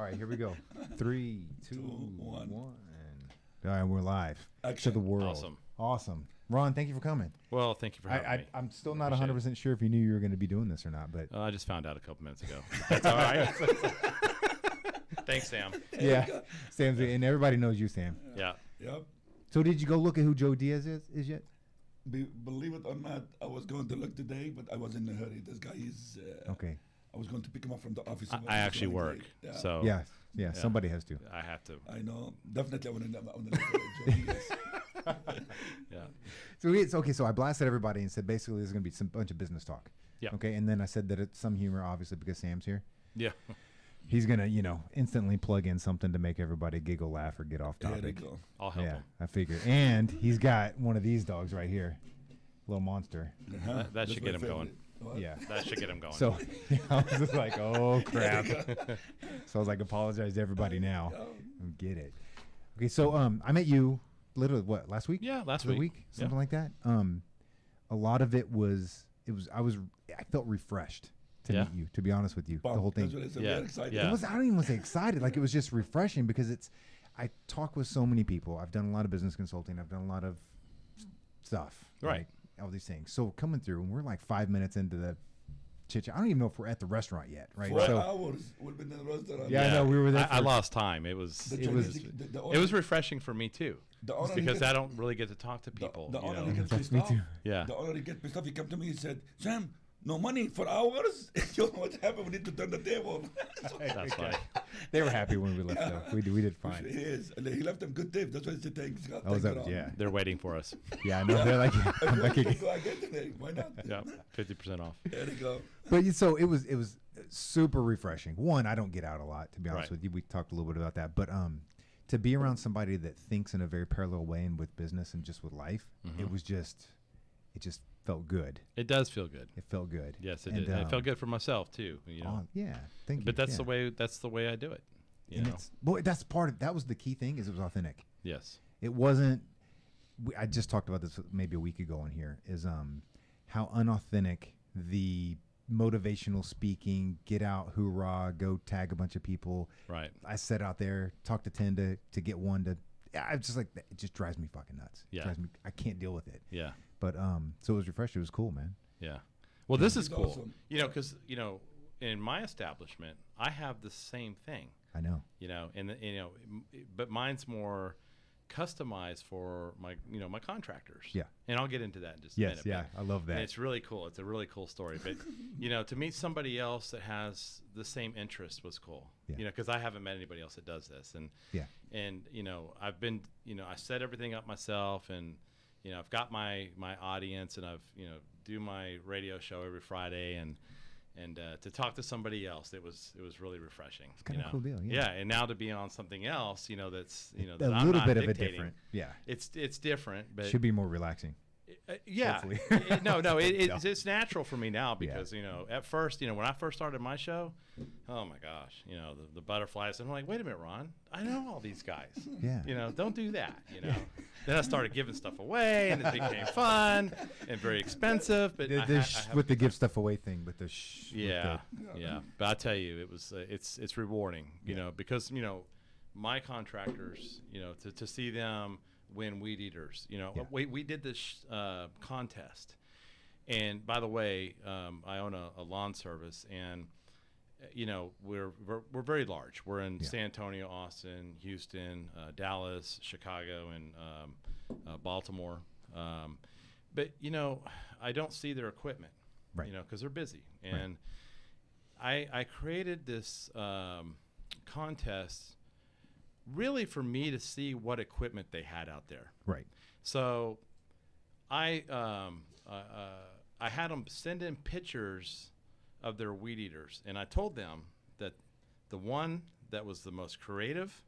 right, here we go. 3, 2, 1. 1. All right, we're live Action. to the world. Awesome. Ron, thank you for coming. Well, thank you for having me. I'm still not 100% sure if you knew you were going to be doing this or not, but I just found out a couple minutes ago. That's all right. Thanks, Sam. yeah, Sam's and everybody knows you, Sam. Yeah. Yep. So did you go look at who Joe Diaz is yet? Believe it or not, I was going to look today, but I was in a hurry. This guy is. Okay. I was going to pick him up from the office. I actually work, so Yeah, somebody has to. I have to. I know. Definitely, I want to look at Joe Diaz. Yeah. So it's okay. So I blasted everybody and said basically there's going to be some bunch of business talk. Yeah. Okay, and then I said that it's some humor, obviously, because Sam's here. Yeah. He's gonna, instantly plug in something to make everybody giggle, laugh, or get off There topic. they go. I'll help him. I figured. And he's got one of these dogs right here, little monster. Uh-huh. That That's should my get him going. favorite. What? Yeah. That should get him going. So I was just like, oh crap. So I was like, apologize to everybody now. Get it. Okay, so I met you literally last week? Yeah, last week. week. Something like that. A lot of it was I felt refreshed to meet you, to be honest with you. Wow, the whole thing. That's what I said. Yeah. We're excited. Yeah. I don't even want to say excited. Like, it was just refreshing because I talk with so many people. I've done a lot of business consulting. I've done a lot of stuff. Right. Like, all these things. So coming through, and we're like 5 minutes into the chit-chat. I don't even know if we're at the restaurant yet, right? 4 So, hours. We've been in the restaurant. Yeah, I know, we were there I for- lost time. It was refreshing for me too, because I don't really get to talk to people. The you owner know? gets That's pissed me off. too. Yeah. The owner gets pissed off. He came to me and said, "Sam, no money for hours. You know what happened? We need to turn the table." That's funny. They were happy when we left, though. We did fine. He is. And he left them good tips. That's why he said thanks. Oh, was that, yeah. They're waiting for us. Yeah, I know. They're like, come back again. Go again today. Why not? Yeah, 50% off. There you go. But so it was super refreshing. One, I don't get out a lot, to be honest Right. with you. We talked a little bit about that, but to be around somebody that thinks in a very parallel way and with business and just with life, it just felt good. It does feel good. It felt good. Yes, it And, did. And it felt good for myself too. You know. Yeah, thank you. But that's yeah. the way I do it. You And know. that was the key thing, is it was authentic. Yes. It wasn't. I just talked about this maybe a week ago in here. Is how unauthentic the motivational speaking, get out, hoorah, go tag a bunch of people. Right. I set out there, talk to 10 to get one to. I just like it just drives me fucking nuts. Yeah. It drives me, I can't deal with it. Yeah. But so it was refreshing. It was cool, man. Yeah. Well, this is It's cool. awesome. Because in my establishment, I have the same thing. I know. But mine's more customized for my contractors. Yeah. And I'll get into that in just a Yes. minute. Yeah. I love that. And it's really cool. It's a really cool story. But to meet somebody else that has the same interest was cool. Yeah. Because I haven't met anybody else that does this. And Yeah. And I've been I set everything up myself, and I've got my audience, and I've do my radio show every Friday, and to talk to somebody else, it was really refreshing. It's kind of a cool deal. Yeah. And now to be on something else, that's a that I'm little not bit of a dictating. different. Yeah. It's different, but Should be more relaxing. yeah. hopefully. It's natural for me now because at first, when I first started my show, oh my gosh, the butterflies, and I'm like, wait a minute, Ron, I know all these guys. Yeah. Don't do that. Then I started giving stuff away, and it became fun and very expensive. But With the give stuff away thing, with the yeah. But I tell you, it was it's rewarding, because my contractors, to see them win weed eaters. We did this contest, and by the way, I own a lawn service, and we're very large. We're in San Antonio, Austin, Houston, Dallas, Chicago, and Baltimore. But I don't see their equipment, right? Because they're busy, and I created this contest really for me to see what equipment they had out there. Right. So I had them send in pictures of their weed eaters, and I told them that the one that was the most creative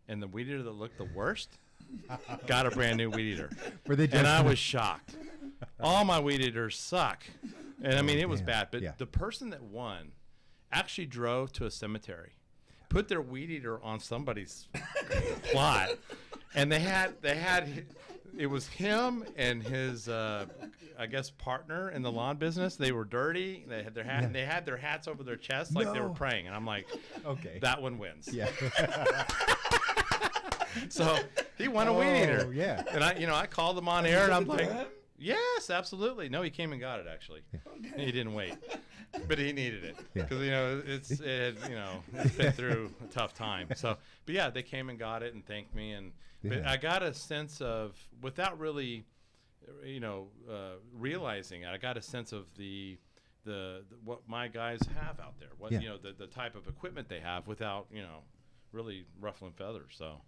and the weed eater that looked the worst got a brand new weed eater. And I was shocked. All my weed eaters suck. And I mean, it was bad, but the person that won actually drove to a cemetery, put their weed eater on somebody's plot, and they had it was him and his, I guess, partner in the lawn business. They were dirty. They had their hat. Yeah. They had their hats over their chests like they were No. praying. And I'm like, Okay. that one wins. Yeah. So he won a weed eater. Yeah. And I called him on air, and I'm like, Him? yes, absolutely. No, he came and got it actually. He didn't wait, but he needed it Yeah. because it's been through a tough time. So, but yeah, they came and got it and thanked me, and but Yeah. I got a sense of, without really, realizing it, I got a sense of the what my guys have out there, what Yeah. the type of equipment they have, without really ruffling feathers. So,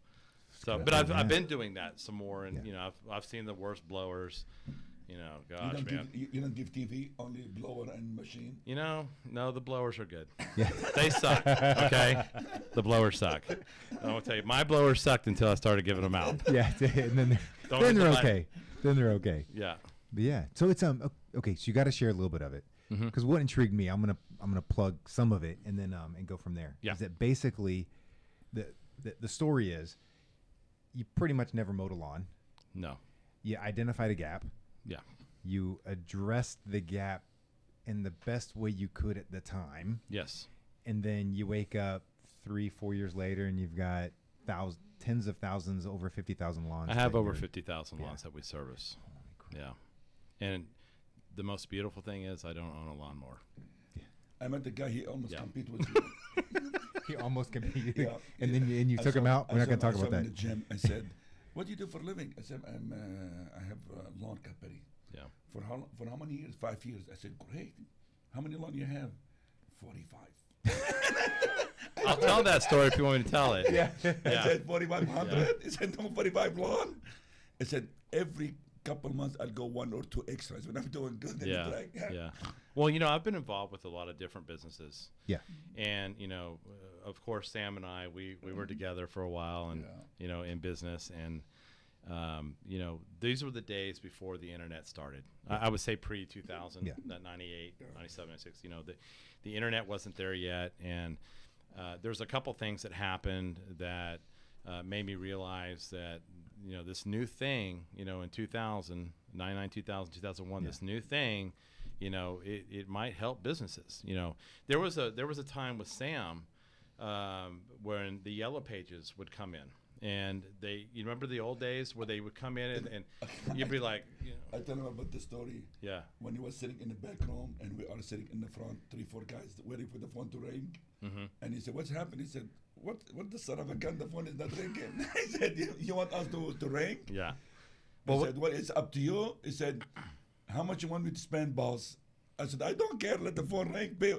good. but Yeah. I've been doing that some more, and Yeah. I've seen the worst blowers. Gosh, You don't man. you don't give TV, only blower and machine. No, the blowers are good. Yeah. They suck. Okay, the blowers suck. I will tell you, my blowers sucked until I started giving them out. Yeah. And then Don't they're hit the okay. Then they're okay. Yeah. But yeah. So it's okay. So you got to share a little bit of it, Mhm. because what intrigued me, I'm gonna plug some of it and then and go from there. Yeah. Is that basically the story is, you pretty much never mowed a lawn. No. You identified a gap. Yeah. You addressed the gap in the best way you could at the time, Yes. and then you wake up 3-4 years later and you've got tens of thousands, over 50,000 lawns. I have that over you're- 50,000 Yeah. lawns that we service. Holy crap. Yeah. And the most beautiful thing is I don't own a lawnmower. I met the guy. He almost Yeah. compete with you. He almost competed. Yeah. And then you I took saw him out. I We're not saw going to talk I about saw him that. in the gym. I said, "What do you do for a living?" I said, I have lawn company. Yeah. For how many years? 5 years. I said, great. How many lawn you have? 45. I'll tell that story if you want me to tell it. Yeah. I said 4,500. He said, no, 45 lawn. I said, every couple months I'll go 1 or 2 extras when I'm doing good. And Yeah. it's like, Yeah. Well, I've been involved with a lot of different businesses. Yeah. And, of course, Sam and I, we were together for a while and, in business. And, these were the days before the internet started. I would say pre-2000, Yeah. that 98, 97, 96, the internet wasn't there yet. And there's a couple things that happened that made me realize that, this new thing, in 2000, 99, 2000, 2001, Yeah. this new thing, it might help businesses. There was a time with Sam when the yellow pages would come in, and you remember the old days where they would come in and you'd be like, I tell him about the story. yeah, When he was sitting in the back room and we are sitting in the front, 3-4 guys waiting for the phone to ring. mm-hmm. And he said, what's happened? He said, what the son of a gun, the phone is not ringing. I said, you want us to ring? Yeah. I said, well, it's up to you. He said, how much you want me to spend, boss? I said, I don't care. Let the phone ring. Pay,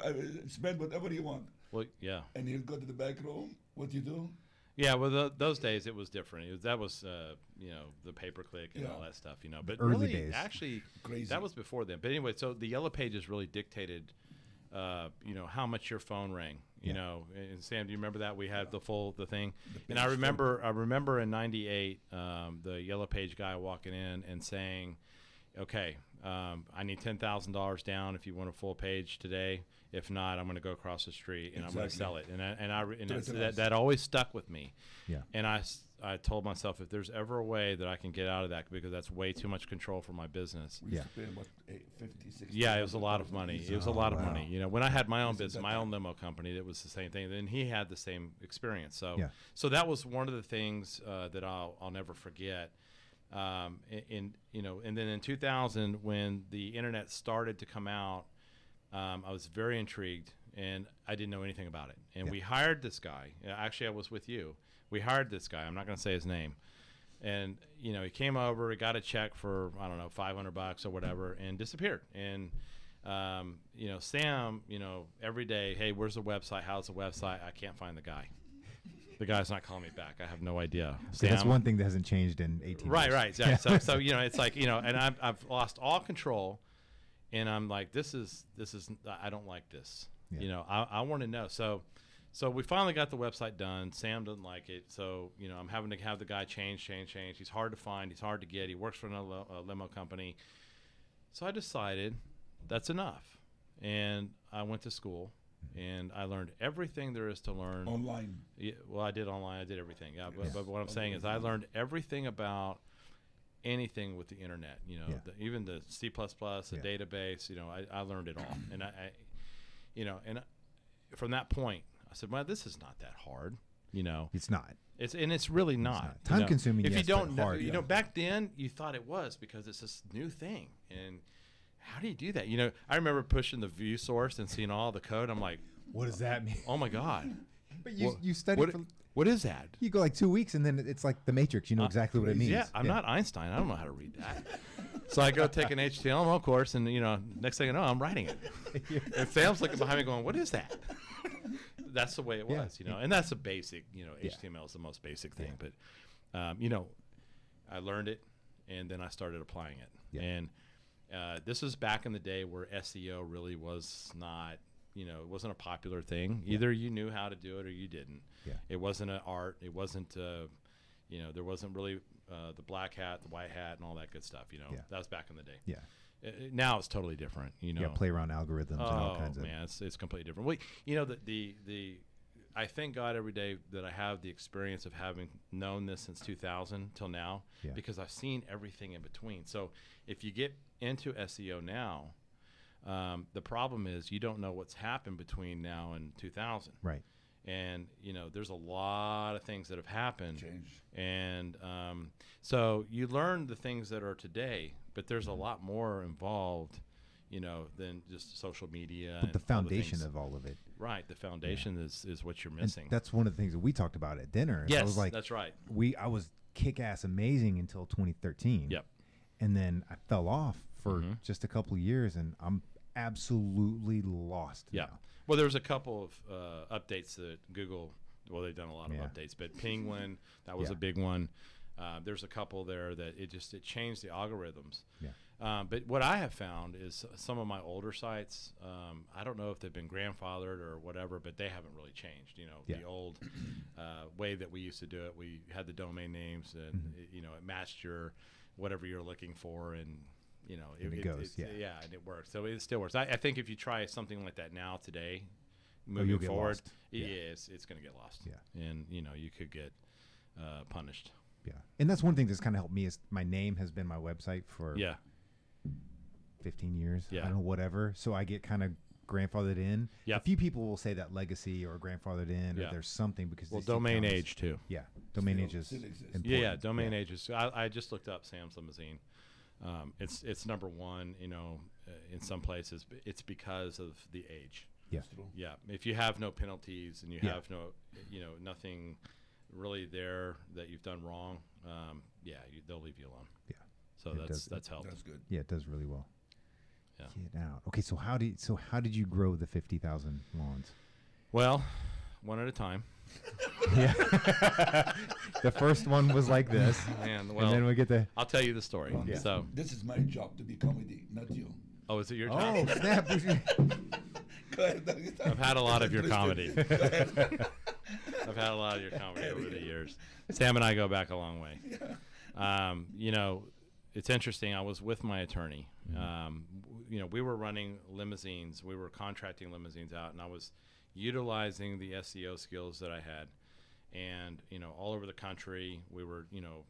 spend whatever you want. Well, yeah. And he'll go to the back room. What you do? Yeah, well, those days it was different. That was, the pay-per-click and all that stuff, But Early really, days. actually, Crazy. that was before then. But anyway, so the yellow pages really dictated, how much your phone rang. And Sam, do you remember that we had the thing? And I remember in '98, the yellow page guy walking in and saying, "Okay, I need $10,000 down if you want a full page today. If not, I'm going to go across the street and I'm going to sell it." And that always stuck with me. Yeah. And I told myself, if there's ever a way that I can get out of that, because that's way too much control for my business. We used to pay about 50, 60. Yeah, it was a lot of money. It was a lot of wow. money. When I had my own Isn't business, that my own right? limo company, that was the same thing. And he had the same experience. So, Yeah. so that was one of the things that I'll never forget. And then in 2000, when the internet started to come out, I was very intrigued, and I didn't know anything about it. And we hired this guy. Actually, I was with you. We hired this guy. I'm not going to say his name. And, he came over, he got a check for, I don't know, $500 or whatever, and disappeared. And, Sam, every day, hey, where's the website? How's the website? I can't find the guy. The guy's not calling me back. I have no idea. So that's one thing that hasn't changed in 18 Right, years. right. Exactly. So it's like, and I've lost all control, and I'm like, this is I don't like this. Yeah. I want to know. So we finally got the website done. Sam doesn't like it, so I'm having to have the guy change. He's hard to find. He's hard to get. He works for another limo company. So I decided that's enough, and I went to school. And I learned everything there is to learn. Online. Yeah, well, I did online. I did everything. Yeah, but what I'm saying is I learned everything about anything with the internet, you know, even the C++, the database, you know, I learned it all. And I you know, and from that point, I said, well, this is not that hard, you know. It's not. It's really not. Time consuming. If yes, you don't know, hard, you know, back then you thought it was because it's this new thing. And how do you do that? You know, I remember pushing the view source and seeing all the code. I'm like, what does that mean? oh my God. But you study what is that? You go like 2 weeks and then it's like the Matrix. You know exactly what it means. Yeah, I'm not Einstein. I don't know how to read that. So I go take an HTML course, and you know, next thing I know, I'm writing it. And Sam's looking behind me, going, "What is that?" That's the way it was, you know. And that's a basic, you know, HTML is the most basic thing. But you know, I learned it, and then I started applying it. Yeah. And this was back in the day where SEO really was not. You know, it wasn't a popular thing. Either you knew how to do it or you didn't. Yeah. It wasn't an art. It wasn't, you know, there wasn't really the black hat, the white hat, and all that good stuff. You know, that was back in the day. Yeah. Now it's totally different. You know, play around algorithms and all kinds of. Oh man, it's completely different. Well, you know, the I thank God every day that I have the experience of having known this since 2000 till now, because I've seen everything in between. So if you get into SEO now. The problem is you don't know what's happened between now and 2000. Right. And, you know, there's a lot of things that have happened. Change. And so you learn the things that are today, but there's a lot more involved, you know, than just social media. But the foundation of all of it. Right. The foundation is what you're missing. And that's one of the things that we talked about at dinner. Yes, I was like, that's right. I was kick-ass amazing until 2013. Yep. And then I fell off for just a couple of years, and I'm absolutely lost. Yeah. Now. Well, there's a couple of updates that Google. Well, they've done a lot of updates, but Penguin, that was a big one. There's a couple there that it changed the algorithms. Yeah. But what I have found is some of my older sites. I don't know if they've been grandfathered or whatever, but they haven't really changed. You know, the old way that we used to do it. We had the domain names, and you know, it matched your whatever you're looking for, and you know, it goes, and it works. So it still works. I think if you try something like that now today, moving forward, it's going to get lost. Yeah. And you know, you could get punished. Yeah. And that's one thing that's kind of helped me is my name has been my website for 15 years. Yeah. I don't know, whatever. So I get kind of grandfathered in. Yep. A few people will say that legacy or grandfathered in or there's something because domain age too. Yeah. Domain age is important. Yeah, domain age is. I just looked up Sam's Limousine. It's number one, you know, in some places. It's because of the age. Yeah. Yeah. If you have no penalties and you have no, you know, nothing really there that you've done wrong, they'll leave you alone. Yeah. So that's helped. That's good. Yeah, it does really well. Yeah. Get out. Okay, so how did you grow the 50,000 lawns? Well, one at a time. Yeah. The first one was like this. Man, well, and then we get the. I'll tell you the story. Well, So this is my job to be comedy, not you. Oh, is it your job? Oh, snap. Go ahead. I've had a lot of your Please comedy. do. Go ahead. I've had a lot of your comedy over the years. Sam and I go back a long way. You know, it's interesting. I was with my attorney. You know, we were running limousines. We were contracting limousines out, and I was utilizing the SEO skills that I had. And, you know, all over the country, we were, you know,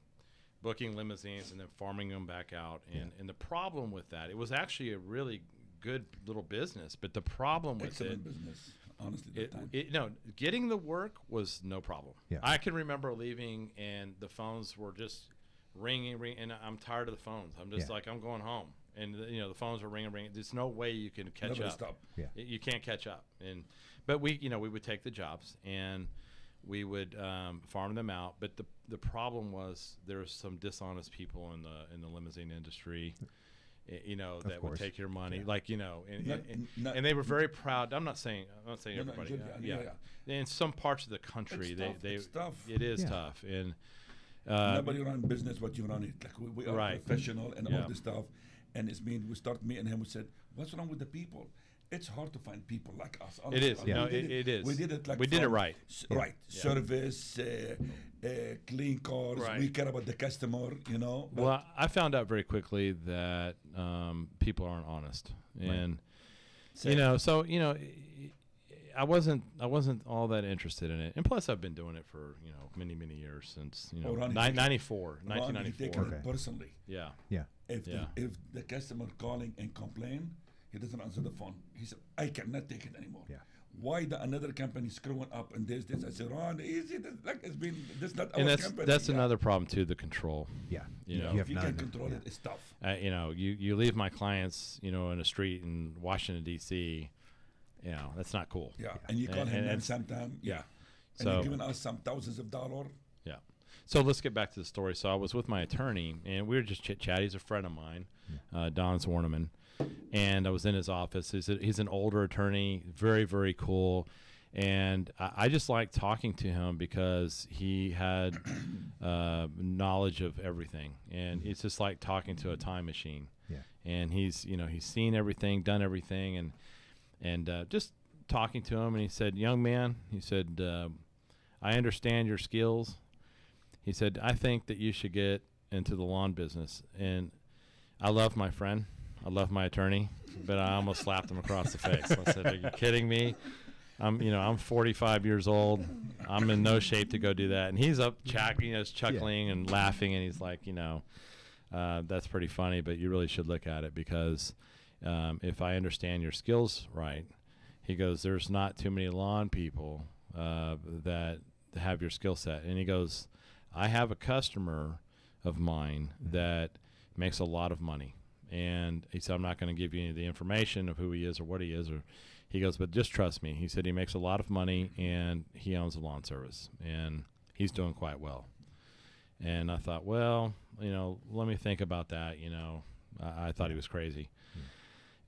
booking limousines and then farming them back out. And the problem with that, it was actually a really good little business, but the problem with Excellent business, honestly. getting the work was no problem. Yeah. I can remember leaving and the phones were just ringing, and I'm tired of the phones. I'm just like, I'm going home. And, you know, the phones are ringing. There's no way you can catch up. Stop. Yeah. You can't catch up. But we, you know, we would take the jobs and we would farm them out. But the problem was there was some dishonest people in the limousine industry, you know, that would take your money, like, you know, and they were very proud. I'm not saying everybody. In some parts of the country, it's tough. It is tough. And nobody run business what you run it. Like we are professional and all this stuff. And it's mean we start meeting him. We said, "What's wrong with the people? It's hard to find people like us." It is. No, it is. We did it like we did it right. Right. Yeah. Service, clean cars. Right. We care about the customer. You know. Well, I found out very quickly that people aren't honest, and you know, so you know, I wasn't all that interested in it, and plus I've been doing it for many years since 1994. Okay. Personally, yeah. If the customer calling and complain, he doesn't answer the phone. He said, I cannot take it anymore. Yeah. Why the another company screwing up and this? I said, Ron, easy. This not and our company. That's another problem too. The control. Yeah. If you can't control it, it's tough. You leave my clients, in a street in Washington D.C. That's not cool. Yeah. And you call him and sometime. Yeah. And you're giving us some thousands of dollars. Yeah. So let's get back to the story. So I was with my attorney, and we were just chit-chat. He's a friend of mine, Don Zwarneman. And I was in his office. He's an older attorney, very, very cool. And I just liked talking to him because he had knowledge of everything. And it's just like talking to a time machine. Yeah. And he's seen everything, done everything. And just talking to him. And he said, young man, he said, I understand your skills. He said, I think that you should get into the lawn business. And I love my friend. I love my attorney, but I almost slapped him across the face. I said, are you kidding me? I'm 45 years old. I'm in no shape to go do that. And he's up chuckling and laughing. And he's like, that's pretty funny, but you really should look at it because if I understand your skills right, he goes, there's not too many lawn people that have your skill set. And he goes, I have a customer of mine that makes a lot of money. And he said, I'm not going to give you any of the information of who he is or what he is. Or he goes, but just trust me. He said he makes a lot of money and he owns a lawn service and he's doing quite well. And I thought, well, let me think about that. I thought he was crazy.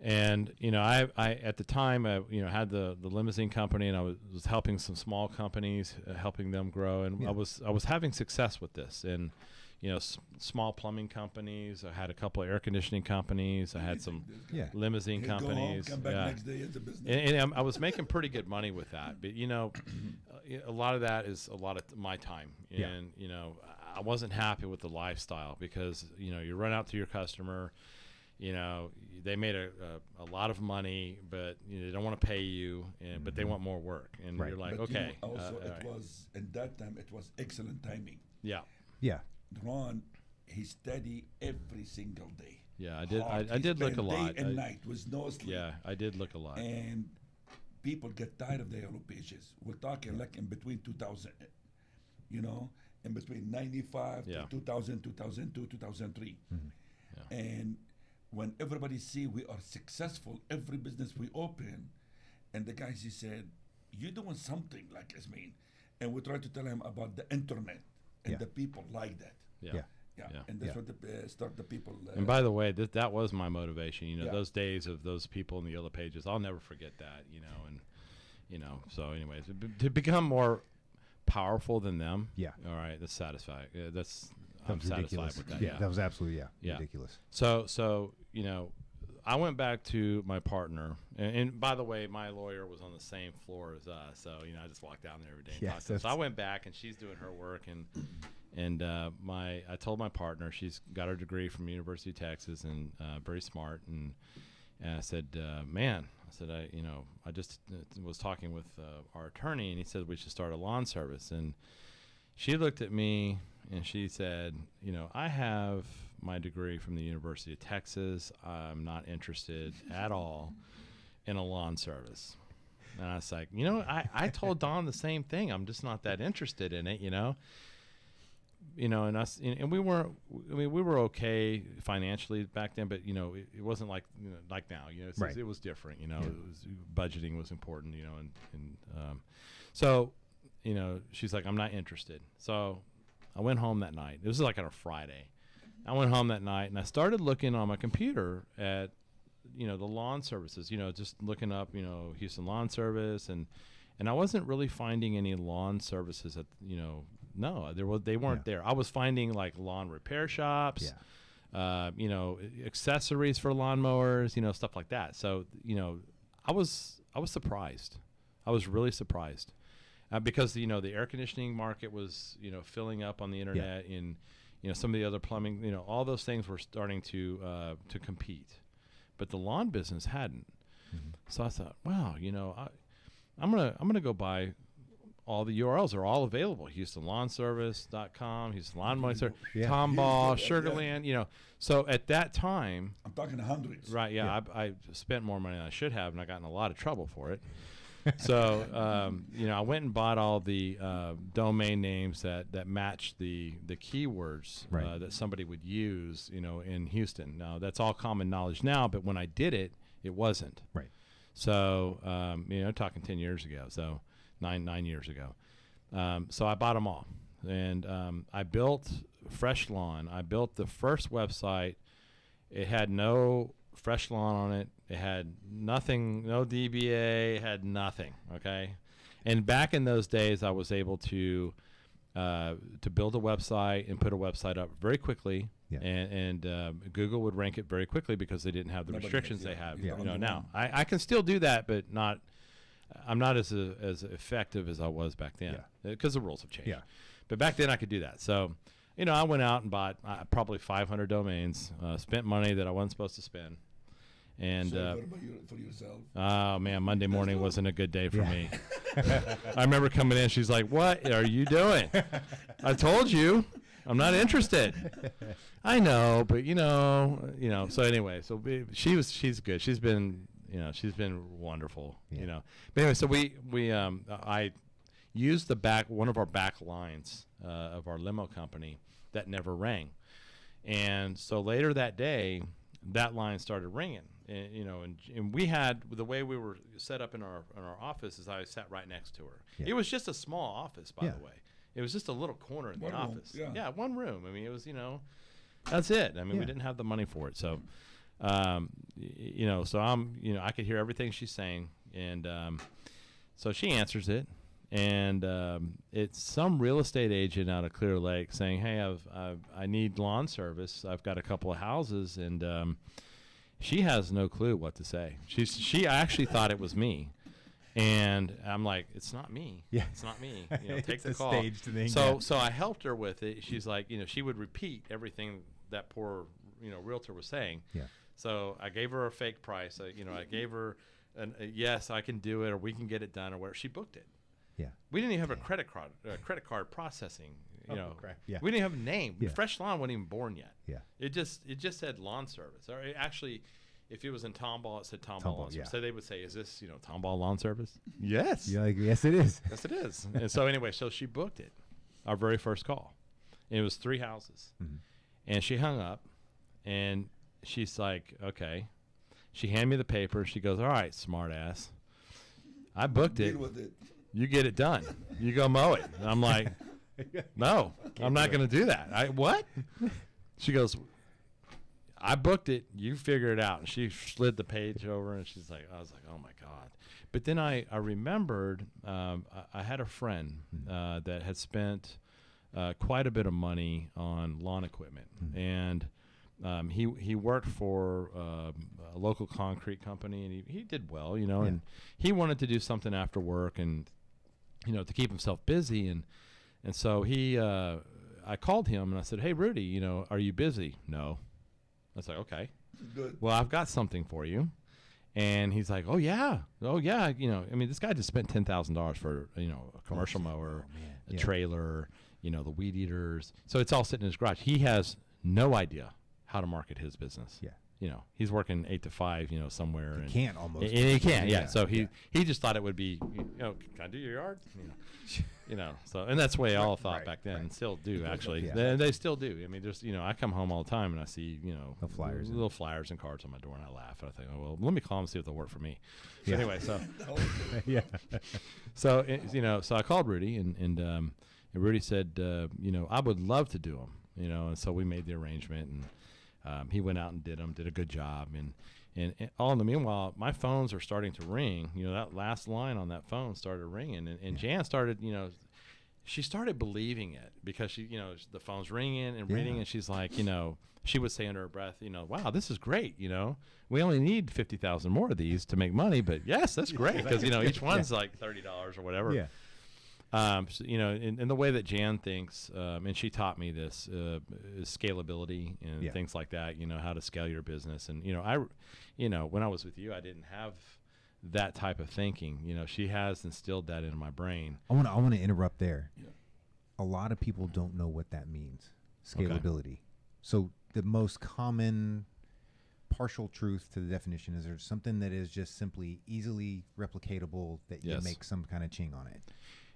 And I at the time had the limousine company, and I was helping some small companies, helping them grow, and I was having success with this. And small plumbing companies. I had a couple of air conditioning companies. I had some limousine companies. Go home, come back next day into business. And I was making pretty good money with that. But a lot of that is a lot of my time. And I wasn't happy with the lifestyle because you run out to your customer. They made a lot of money, but they don't want to pay you, but they want more work. And you're like, but okay. Also, it was in that time. It was excellent timing. Yeah. Yeah. Ron, he studied every single day. Yeah, I did. I did look a lot. Day and night with no sleep. Yeah, I did look a lot. And people get tired of the yellow pages. We're talking like in between 2000, in between 95 to 2000, 2002, 2003. Mm-hmm. Yeah. And when everybody see we are successful, every business we open, and the guys, he said, you're doing something like Yasmin. And we try to tell him about the internet. And the people like that. Yeah. And that's what start the people. And by the way, that was my motivation. Those days of those people in the yellow pages, I'll never forget that. So anyways, to become more powerful than them. Yeah. All right, that's satisfying. I'm satisfied with that. Yeah, that was absolutely ridiculous. So I went back to my partner, and by the way, my lawyer was on the same floor as us, so I just walked down there every day. And talked to her. So I went back, and she's doing her work, and I told my partner, she's got her degree from the University of Texas, and very smart, and I said, I just was talking with our attorney, and he said we should start a lawn service, and she looked at me, and she said, I have my degree from the University of Texas. I'm not interested at all in a lawn service. And I was like, I told Don the same thing. I'm just not that interested in it, and us, and we weren't. I mean, we were okay financially back then, but it wasn't like like now. It was different. It was, budgeting was important. So she's like, I'm not interested. So I went home that night. This was like on a Friday. I went home that night and I started looking on my computer at, the lawn services, just looking up, Houston Lawn Service, and I wasn't really finding any lawn services at, no, they weren't there. I was finding like lawn repair shops, accessories for lawnmowers, stuff like that. So, I was surprised. I was really surprised because, the air conditioning market was, filling up on the internet and, some of the other plumbing, all those things were starting to compete, but the lawn business hadn't. Mm-hmm. So I thought, wow, I'm gonna go buy all the URLs are all available. HoustonLawnService.com, Houston Lawn Mowing Service, Tomball, Sugarland. You know, so at that time, I'm talking hundreds. right? Yeah, I spent more money than I should have, and I got in a lot of trouble for it. So you know, I went and bought all the domain names that matched the keywords that somebody would use, you know, in Houston. Now that's all common knowledge now, but when I did it, it wasn't. Right. So you know, talking 10 years ago, so nine years ago. So I bought them all, and I built Fresh Lawn. I built the first website. It had no Fresh Lawn on it. It had nothing, no DBA, it had nothing, okay? And back in those days, I was able to build a website and put a website up very quickly, and Google would rank it very quickly because they didn't have the restrictions they have you know, now. I can still do that, but I'm not as effective as I was back then because the rules have changed. Yeah. But back then I could do that. So, you know, I went out and bought probably 500 domains, spent money that I wasn't supposed to spend. And so what about for yourself? Oh man, Monday morning wasn't a good day for me. I remember coming in. She's like, "What are you doing?" I told you, I'm not interested. I know, but you know. So anyway, so she's good. She's been wonderful. You know. But anyway, so I used one of our back lines of our limo company that never rang, and so later that day, that line started ringing. And, you know, and we had the way we were set up in our office is I sat right next to her. Yeah. It was just a small office, by the way. It was just a little corner in the office. Yeah, one room. I mean, it was, you know, that's it. I mean, we didn't have the money for it. So, you know, so I could hear everything she's saying. And so she answers it. And it's some real estate agent out of Clear Lake saying, "Hey, I need lawn service. I've got a couple of houses." And she has no clue what to say. She actually thought it was me. And I'm like, "It's not me. Yeah. It's not me. You know, take the call." Staged thing, so I helped her with it. She's like, you know, she would repeat everything that poor, you know, realtor was saying. Yeah. So I gave her a fake price. You know, I gave her a yes, I can do it, or we can get it done, or whatever. She booked it. Yeah. We didn't even have a credit card processing. You know, we didn't have a name. Yeah. Fresh Lawn wasn't even born yet. Yeah. It just said lawn service. Or actually, if it was in Tomball, it said Tomball Lawn Service. So they would say, "Is this, you know, Tomball Lawn Service?" Yes. You're like, "Yes, it is." Yes, it is. And so anyway, so she booked it, our very first call. And it was 3 houses. Mm-hmm. And she hung up, and she's like, "Okay." She handed me the paper. She goes, "All right, smart ass. I booked it. You get it done. You go mow it." And I'm like, "No, I'm not going to do that." What? She goes, "I booked it. You figure it out." And she slid the page over, and she's like, I was like, "Oh my God." But then I remembered I had a friend that had spent quite a bit of money on lawn equipment. And he worked for a local concrete company, and he did well, you know, and he wanted to do something after work and, you know, to keep himself busy. And so I called him and I said, "Hey, Rudy, you know, are you busy?" "No." I was like, "Okay, good. Well, I've got something for you." And he's like, oh yeah. You know, I mean, this guy just spent $10,000 for, you know, a commercial mower, a trailer, you know, the weed eaters. So it's all sitting in his garage. He has no idea how to market his business. Yeah. You know, he's working 8 to 5, you know, somewhere. He can't almost. And he can't, yeah. So he just thought it would be, you know, "Can I do your yard?" You know, so, and that's the way all thought back then, and still do, actually. They still do. I mean, just, you know, I come home all the time and I see, you know, little flyers and cards on my door, and I laugh. And I think, "Oh, well, let me call them and see if they'll work for me." So anyway, so. So, you know, so I called Rudy, and Rudy said, you know, "I would love to do them," you know, and so we made the arrangement, and he went out and did them, did a good job. And all in the meanwhile, my phones are starting to ring. You know, that last line on that phone started ringing. And Jan started, you know, she started believing it because she, you know, the phone's ringing and ringing. And she's like, you know, she would say under her breath, you know, "Wow, this is great. You know, we only need 50,000 more of these to make money. But yes, that's great." Because, you know, each one's like $30 or whatever. Yeah. So, you know, in the way that Jan thinks, and she taught me this, is scalability and things like that, you know, how to scale your business. And, you know, when I was with you, I didn't have that type of thinking. You know, she has instilled that in my brain. I want to interrupt there. Yeah. A lot of people don't know what that means. Scalability. So the most common partial truth to the definition is there's something that is just simply easily replicatable that you make some kind of ching on it.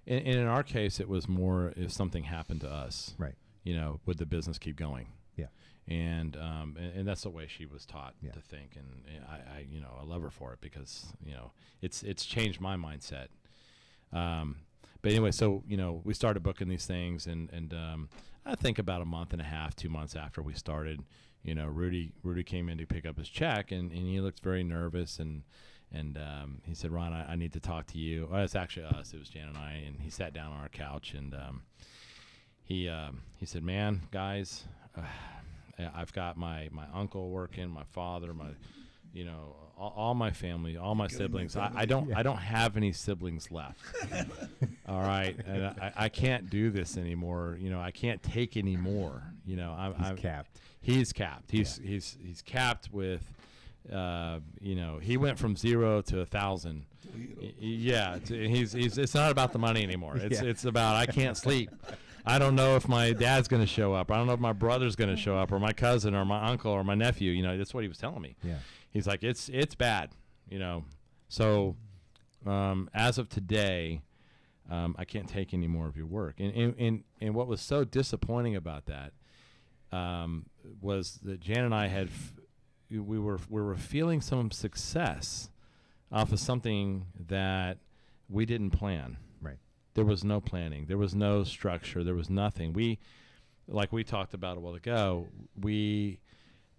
And in our case, it was more if something happened to us, right? You know, would the business keep going? Yeah. And that's the way she was taught to think, and I you know, I love her for it because, you know, it's changed my mindset. But anyway, so, you know, we started booking these things, and I think about a month and a half, 2 months after we started, you know, Rudy came in to pick up his check, and he looked very nervous, and he said, "Ron, I need to talk to you." Well, it's actually us. It was Jan and I, and he sat down on our couch, and he said, "Man, guys, I've got my uncle working, my father, my, you know, all my family, all my siblings. I don't have any siblings left. All right, and I can't do this anymore. You know, I can't take any more. You know, I'm capped. He's capped. He's capped with." You know, he went from 0 to 1,000. Yeah, it's not about the money anymore. It's about I can't sleep. I don't know if my dad's going to show up. I don't know if my brother's going to show up, or my cousin, or my uncle, or my nephew. You know, that's what he was telling me. Yeah, he's like, it's bad. You know, so as of today, I can't take any more of your work. And what was so disappointing about that was that Jan and I had. We were feeling some success off of something that we didn't plan. Right. There was no planning. There was no structure. There was nothing. Like we talked about a while ago, we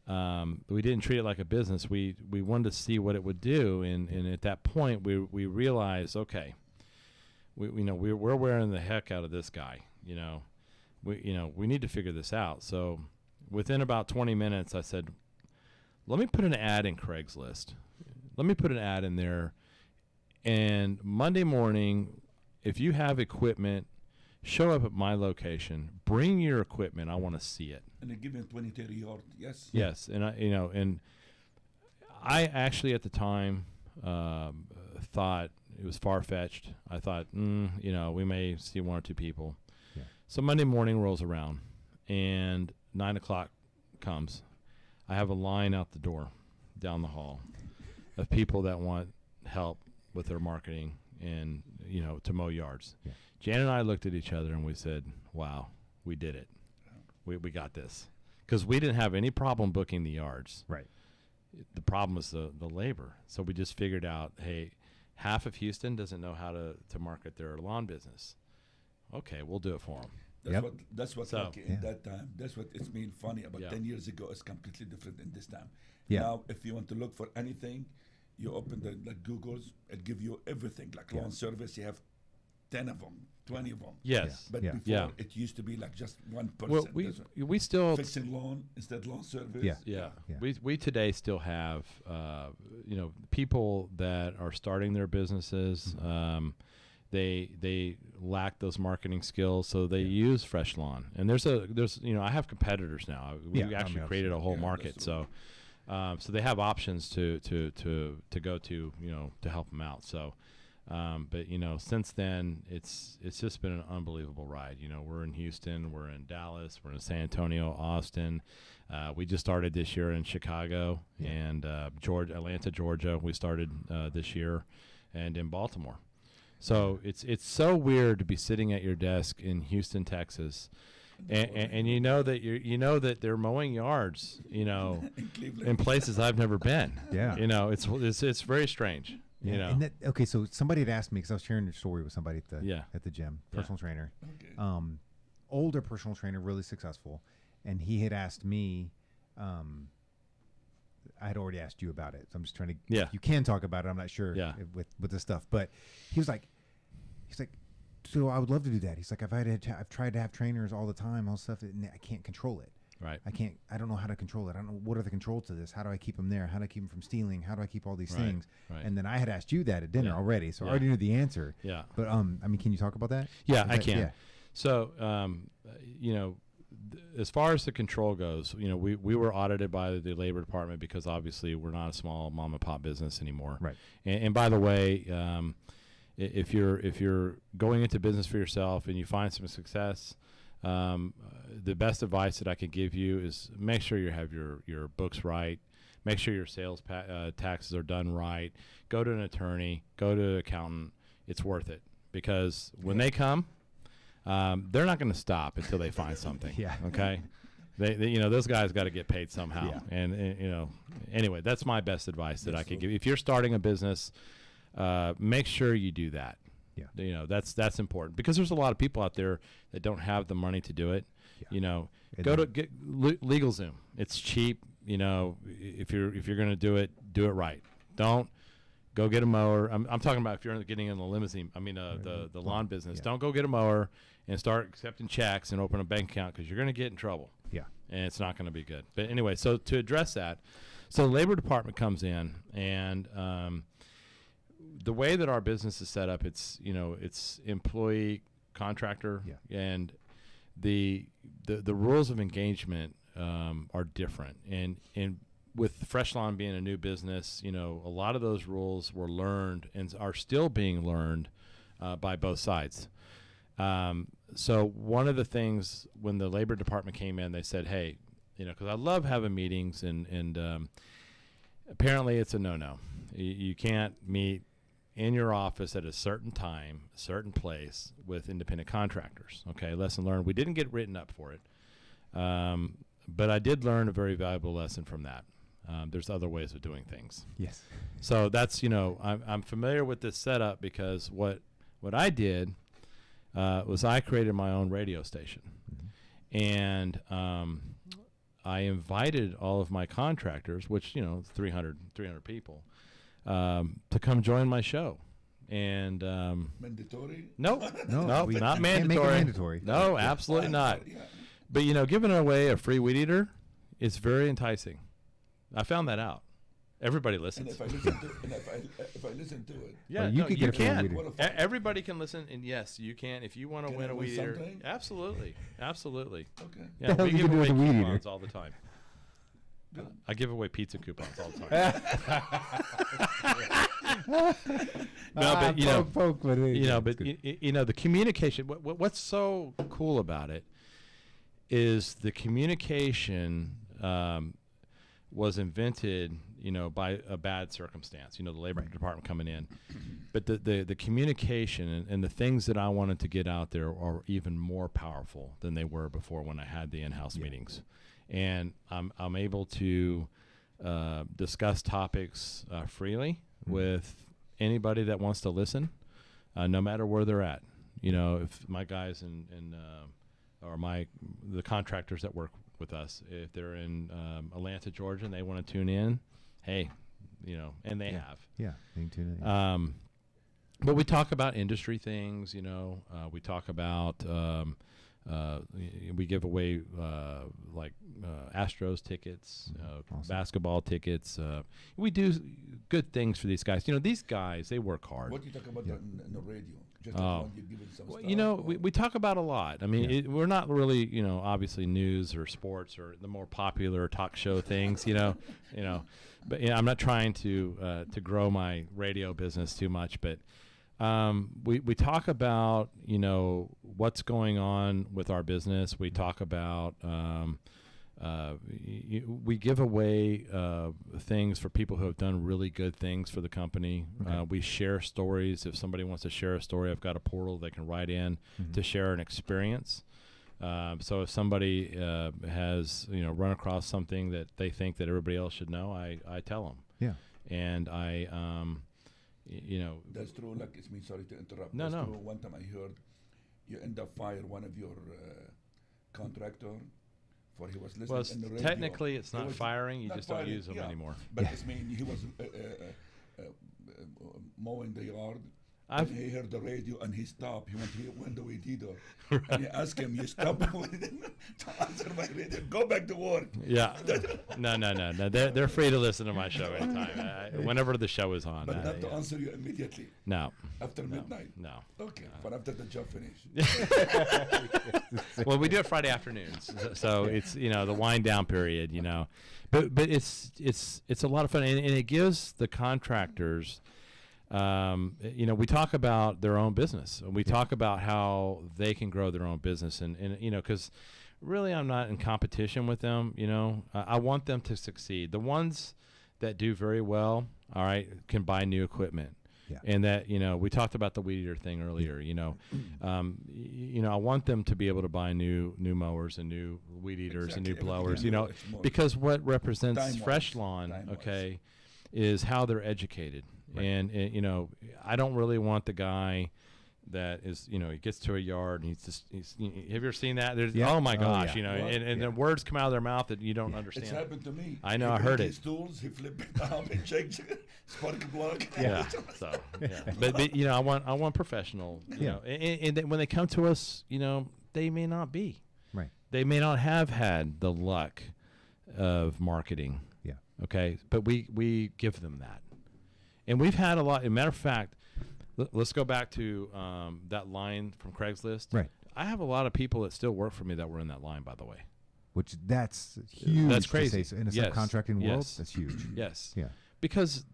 didn't treat it like a business. We wanted to see what it would do, and at that point we realized, okay, we're wearing the heck out of this guy. You know, we need to figure this out. So within about 20 minutes, I said, let me put an ad in Craigslist. Let me put an ad in there. And Monday morning, if you have equipment, show up at my location. Bring your equipment. I want to see it. And they give you 20, 30 yards. Yes. Yes. And I actually at the time thought it was far-fetched. I thought, you know, we may see 1 or 2 people. Yeah. So Monday morning rolls around, and 9 o'clock comes. I have a line out the door down the hall of people that want help with their marketing and, you know, to mow yards. Yeah. Jan and I looked at each other and we said, wow, we did it. We got this. Because we didn't have any problem booking the yards. Right. The problem was the labor. So we just figured out, hey, half of Houston doesn't know how to market their lawn business. Okay, we'll do it for them. That's what so, like in that time. That's what it's been funny about. 10 years ago, it's completely different in this time. Yeah. Now, if you want to look for anything, you open the Google's, it give you everything. Like lawn service, you have 10 of them, 20 of them. Yes. But before, it used to be like just one person. Well, we still fixing lawn instead lawn service. Yeah. We today still have you know, people that are starting their businesses. They lack those marketing skills, so they use Fresh Lawn. And there's you know, I have competitors now. We actually created a whole market, so they have options to go to, you know, to help them out. So, but you know, since then it's just been an unbelievable ride. You know, we're in Houston, we're in Dallas, we're in San Antonio, Austin. We just started this year in Chicago and Atlanta, Georgia. We started this year, and in Baltimore. So it's so weird to be sitting at your desk in Houston, Texas, and you know that they're mowing yards, you know, in places I've never been. Yeah, you know, it's very strange. Yeah. You know. And okay, so somebody had asked me, because I was sharing a story with somebody at the gym, personal trainer, older personal trainer, really successful, and he had asked me. I had already asked you about it, so I'm just trying to. Yeah. You can talk about it. I'm not sure. With this stuff, but he's like, so I would love to do that. He's like, I've tried to have trainers all the time, all stuff, and I can't control it. Right. I don't know how to control it. I don't know what are the controls to this. How do I keep them there? How do I keep them from stealing? How do I keep all these things? Right. And then I had asked you that at dinner already, so I already knew the answer. Yeah. But I mean, can you talk about that? Yeah, I can. Yeah. So you know, as far as the control goes, we were audited by the Labor Department because obviously we're not a small mom and pop business anymore. Right. And by the way, if you're going into business for yourself and you find some success, the best advice that I can give you is make sure you have your books right. Make sure your sales taxes are done right. Go to an attorney. Go to an accountant. It's worth it because when they come, they're not going to stop until they find something. Yeah. Okay. They those guys got to get paid somehow. Yeah. And anyway, that's my best advice that I could give. If you're starting a business, make sure you do that. Yeah. That's important because there's a lot of people out there that don't have the money to do it. Yeah. Go to get LegalZoom. It's cheap. If you're going to do it right. Don't go get a mower. I'm talking about if you're getting in the limousine. I mean, the lawn business. Yeah. Don't go get a mower and start accepting checks and open a bank account because you're going to get in trouble. Yeah. And it's not going to be good. But anyway, so to address that, so the Labor Department comes in and the way that our business is set up, it's employee contractor, and the rules of engagement are different. And with Fresh Lawn being a new business, a lot of those rules were learned and are still being learned by both sides. So one of the things when the Labor Department came in, they said, hey, because I love having meetings and apparently it's a no-no. You can't meet in your office at a certain time, a certain place with independent contractors. Okay, lesson learned. We didn't get written up for it, but I did learn a very valuable lesson from that. There's other ways of doing things. Yes. So that's, I'm familiar with this setup because what I did was I created my own radio station. Mm-hmm. And I invited all of my contractors, which, 300 people, to come join my show. And mandatory? No, not can't mandatory. make it mandatory. No, absolutely not. But giving away a free weed eater is very enticing. I found that out. Everybody listens. And if I listen to it, yeah, you could get a free weed eater. Everybody can listen, and yes, you can if you want to win a weed eater. Absolutely. Okay. Yeah, we give away coupons all the time. I give away pizza coupons all the time. But the communication. What's so cool about it is the communication was invented, by a bad circumstance. The Labor Department coming in, but the communication and the things that I wanted to get out there are even more powerful than they were before when I had the in-house meetings. And I'm able to discuss topics freely with anybody that wants to listen, no matter where they're at. If my guys or the contractors that work with us, if they're in Atlanta, Georgia, and they want to tune in, hey, and they have. Yeah, they can tune in. But we talk about industry things. We talk about. We give away Astros tickets, awesome. Basketball tickets. We do good things for these guys. These guys, they work hard. What do you talk about in the radio? Just you give it some stuff, we talk about a lot. I mean, we're not really, obviously news or sports or the more popular talk show things, But I'm not trying to grow my radio business too much, but. We talk about, what's going on with our business. We talk about, we give away things for people who have done really good things for the company. Okay. We share stories. If somebody wants to share a story, I've got a portal they can write in to share an experience. So if somebody has, run across something that they think that everybody else should know, I tell them. Yeah. And that's true. Like, it's me. Sorry to interrupt. No. True. One time I heard you end up fire one of your contractor for he was listening in the radio. Technically, it's not firing. You just don't use them anymore. But it's mean he was mowing the yard. He heard the radio and he stopped. He went to the weed eater. And he asked him, you stop to answer my radio. Go back to work. Yeah. No. They're free to listen to my show anytime. Whenever the show is on. But not to answer you immediately. No. After midnight? No. Okay. But after the job finished. Well, we do it Friday afternoons, so it's the wind down period, but it's a lot of fun, and it gives the contractors. We talk about their own business, and we talk about how they can grow their own business, and because really I'm not in competition with them. I want them to succeed. The ones that do very well, all right, can buy new equipment. Yeah. And that, we talked about the weed eater thing earlier, I want them to be able to buy new mowers and new weed eaters and new blowers, because what represents Fresh Lawn, okay, is how they're educated. Right. And I don't really want the guy that is, he gets to a yard and he's have you ever seen that? There's, oh my gosh, and the words come out of their mouth that you don't understand. It's happened to me. I know, I heard it. Stools, he flipped it down and checked spark plug. Yeah. So, but I want professional, and when they come to us, they may not be. Right. They may not have had the luck of marketing. Yeah. Okay. But we give them that. And we've had a lot, as a matter of fact, let's go back to that line from Craigslist. Right. I have a lot of people that still work for me that were in that line, by the way. Which that's huge. That's crazy. To say, in a subcontracting world, that's huge. Yes. Yeah. Because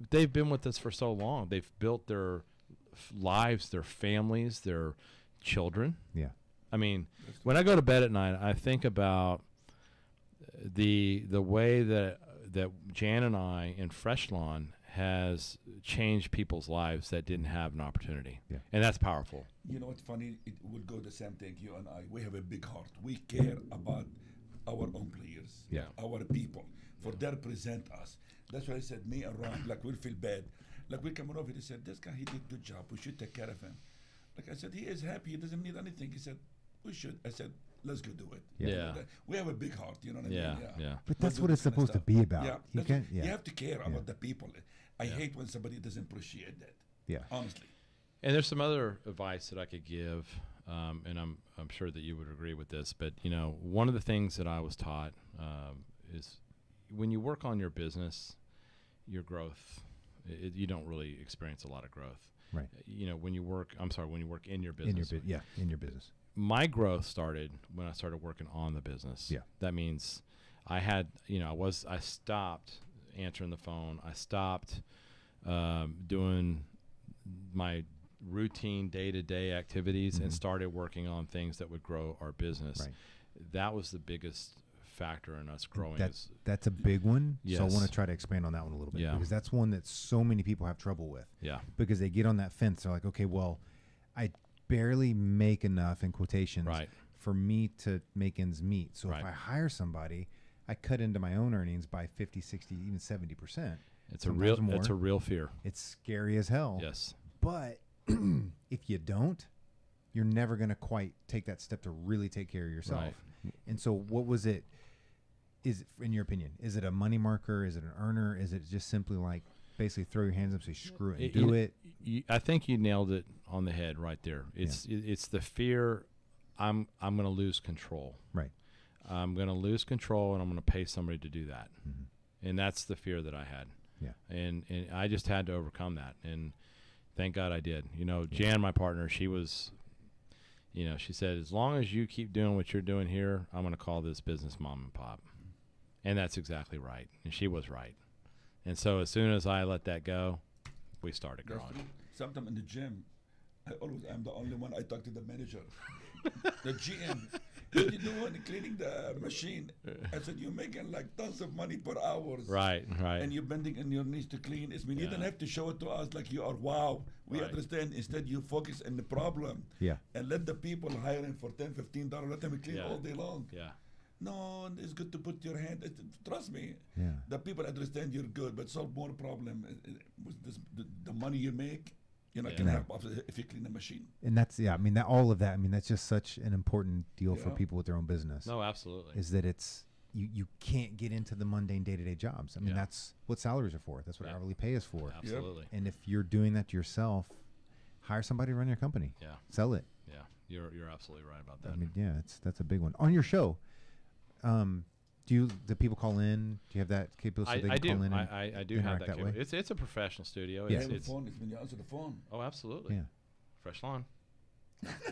they've been with us for so long. They've built their lives, their families, their children. Yeah. I mean, when I go to bed at night, I think about the way that Jan and I in Fresh Lawn has changed people's lives that didn't have an opportunity. Yeah. And that's powerful. You know what's funny? It would go the same thing, you and I. We have a big heart. We care about our employees, our people, for they represent us. That's why I said, me and Ron, we'll feel bad. We come over here, he said, this guy, he did a good job. We should take care of him. I said, he is happy. He doesn't need anything. He said, we should. I said, let's go do it. Yeah. We have a big heart, you know what I mean? Yeah. But that's what it's supposed to be about. Yeah. You have to care about the people. I hate when somebody doesn't appreciate that. Yeah. Honestly. And there's some other advice that I could give, and I'm sure that you would agree with this. But one of the things that I was taught is when you work on your business, your growth, you don't really experience a lot of growth. Right. When you work in your business. In your business. My growth started when I started working on the business. Yeah. That means I had, I stopped answering the phone. I stopped doing my routine day-to-day activities and started working on things that would grow our business. Right. That was the biggest factor in us growing. That's a big one. Yes. So I want to try to expand on that one a little bit. Yeah. Because that's one that so many people have trouble with. Yeah. Because they get on that fence. They're like, okay, well, I barely make enough, in quotations, for me to make ends meet. So if I hire somebody, I cut into my own earnings by 50, 60, even 70%. It's a real fear. It's scary as hell. Yes. But if you don't, you're never going to quite take that step to really take care of yourself. Right. And so what was it? Is it, in your opinion, is it a money marker? Is it an earner? Is it just simply like basically throw your hands up, say screw it, and do it? I think you nailed it on the head right there. It's the fear. I'm going to lose control. Right. I'm going to lose control, and I'm going to pay somebody to do that. Mm-hmm. And that's the fear that I had. Yeah. And I just had to overcome that. And thank God I did. Jan, my partner, she was, she said, as long as you keep doing what you're doing here, I'm going to call this business mom and pop. And that's exactly right. And she was right. And so as soon as I let that go, we started growing. Sometimes in the gym, I'm the only one. I talk to the manager, the GM. What you doing? Cleaning the machine. I said, you're making tons of money per hour. Right. And you're bending on your knees to clean. You don't have to show it to us like you are, wow. We understand. Instead, you focus on the problem. Yeah. And let the people hiring for $10, $15, let them clean all day long. Yeah. No, it's good to put your hand. Trust me. Yeah. The people understand you're good, but solve more problem. With the money you make, you're not gonna help if you clean the machine. And that's all of that. That's just such an important deal for people with their own business. No, absolutely. Is that it's you can't get into the mundane day-to-day jobs. That's what salaries are for. That's what hourly pay is for. Absolutely. And if you're doing that to yourself, hire somebody to run your company. Yeah. Sell it. Yeah. You're absolutely right about that. That's a big one. On your show, do people call in? Do you have that capability? So they can call in I do have that way? It's a professional studio. Yes. It's when you answer the phone. Oh, absolutely. Yeah. Fresh Lawn.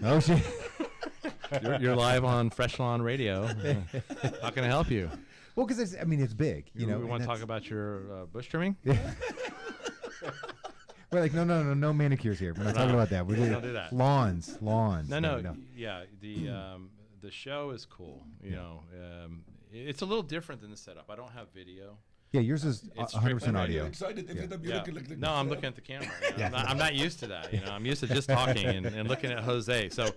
Oh shit. You're live on Fresh Lawn Radio. How can I help you? Well, because I mean, it's big. You know, we want to talk about your bush trimming? Yeah. We're like, no manicures here. We're not talking about that. Don't do that. Lawns. No. Yeah, the show is cool. You know, it's a little different than the setup. I don't have video. Yeah, yours is It's 100% audio. Excited if Yeah. look, No, I'm looking at the camera. You know, I'm not used to that. You know, I'm used to just talking and looking at Jose. So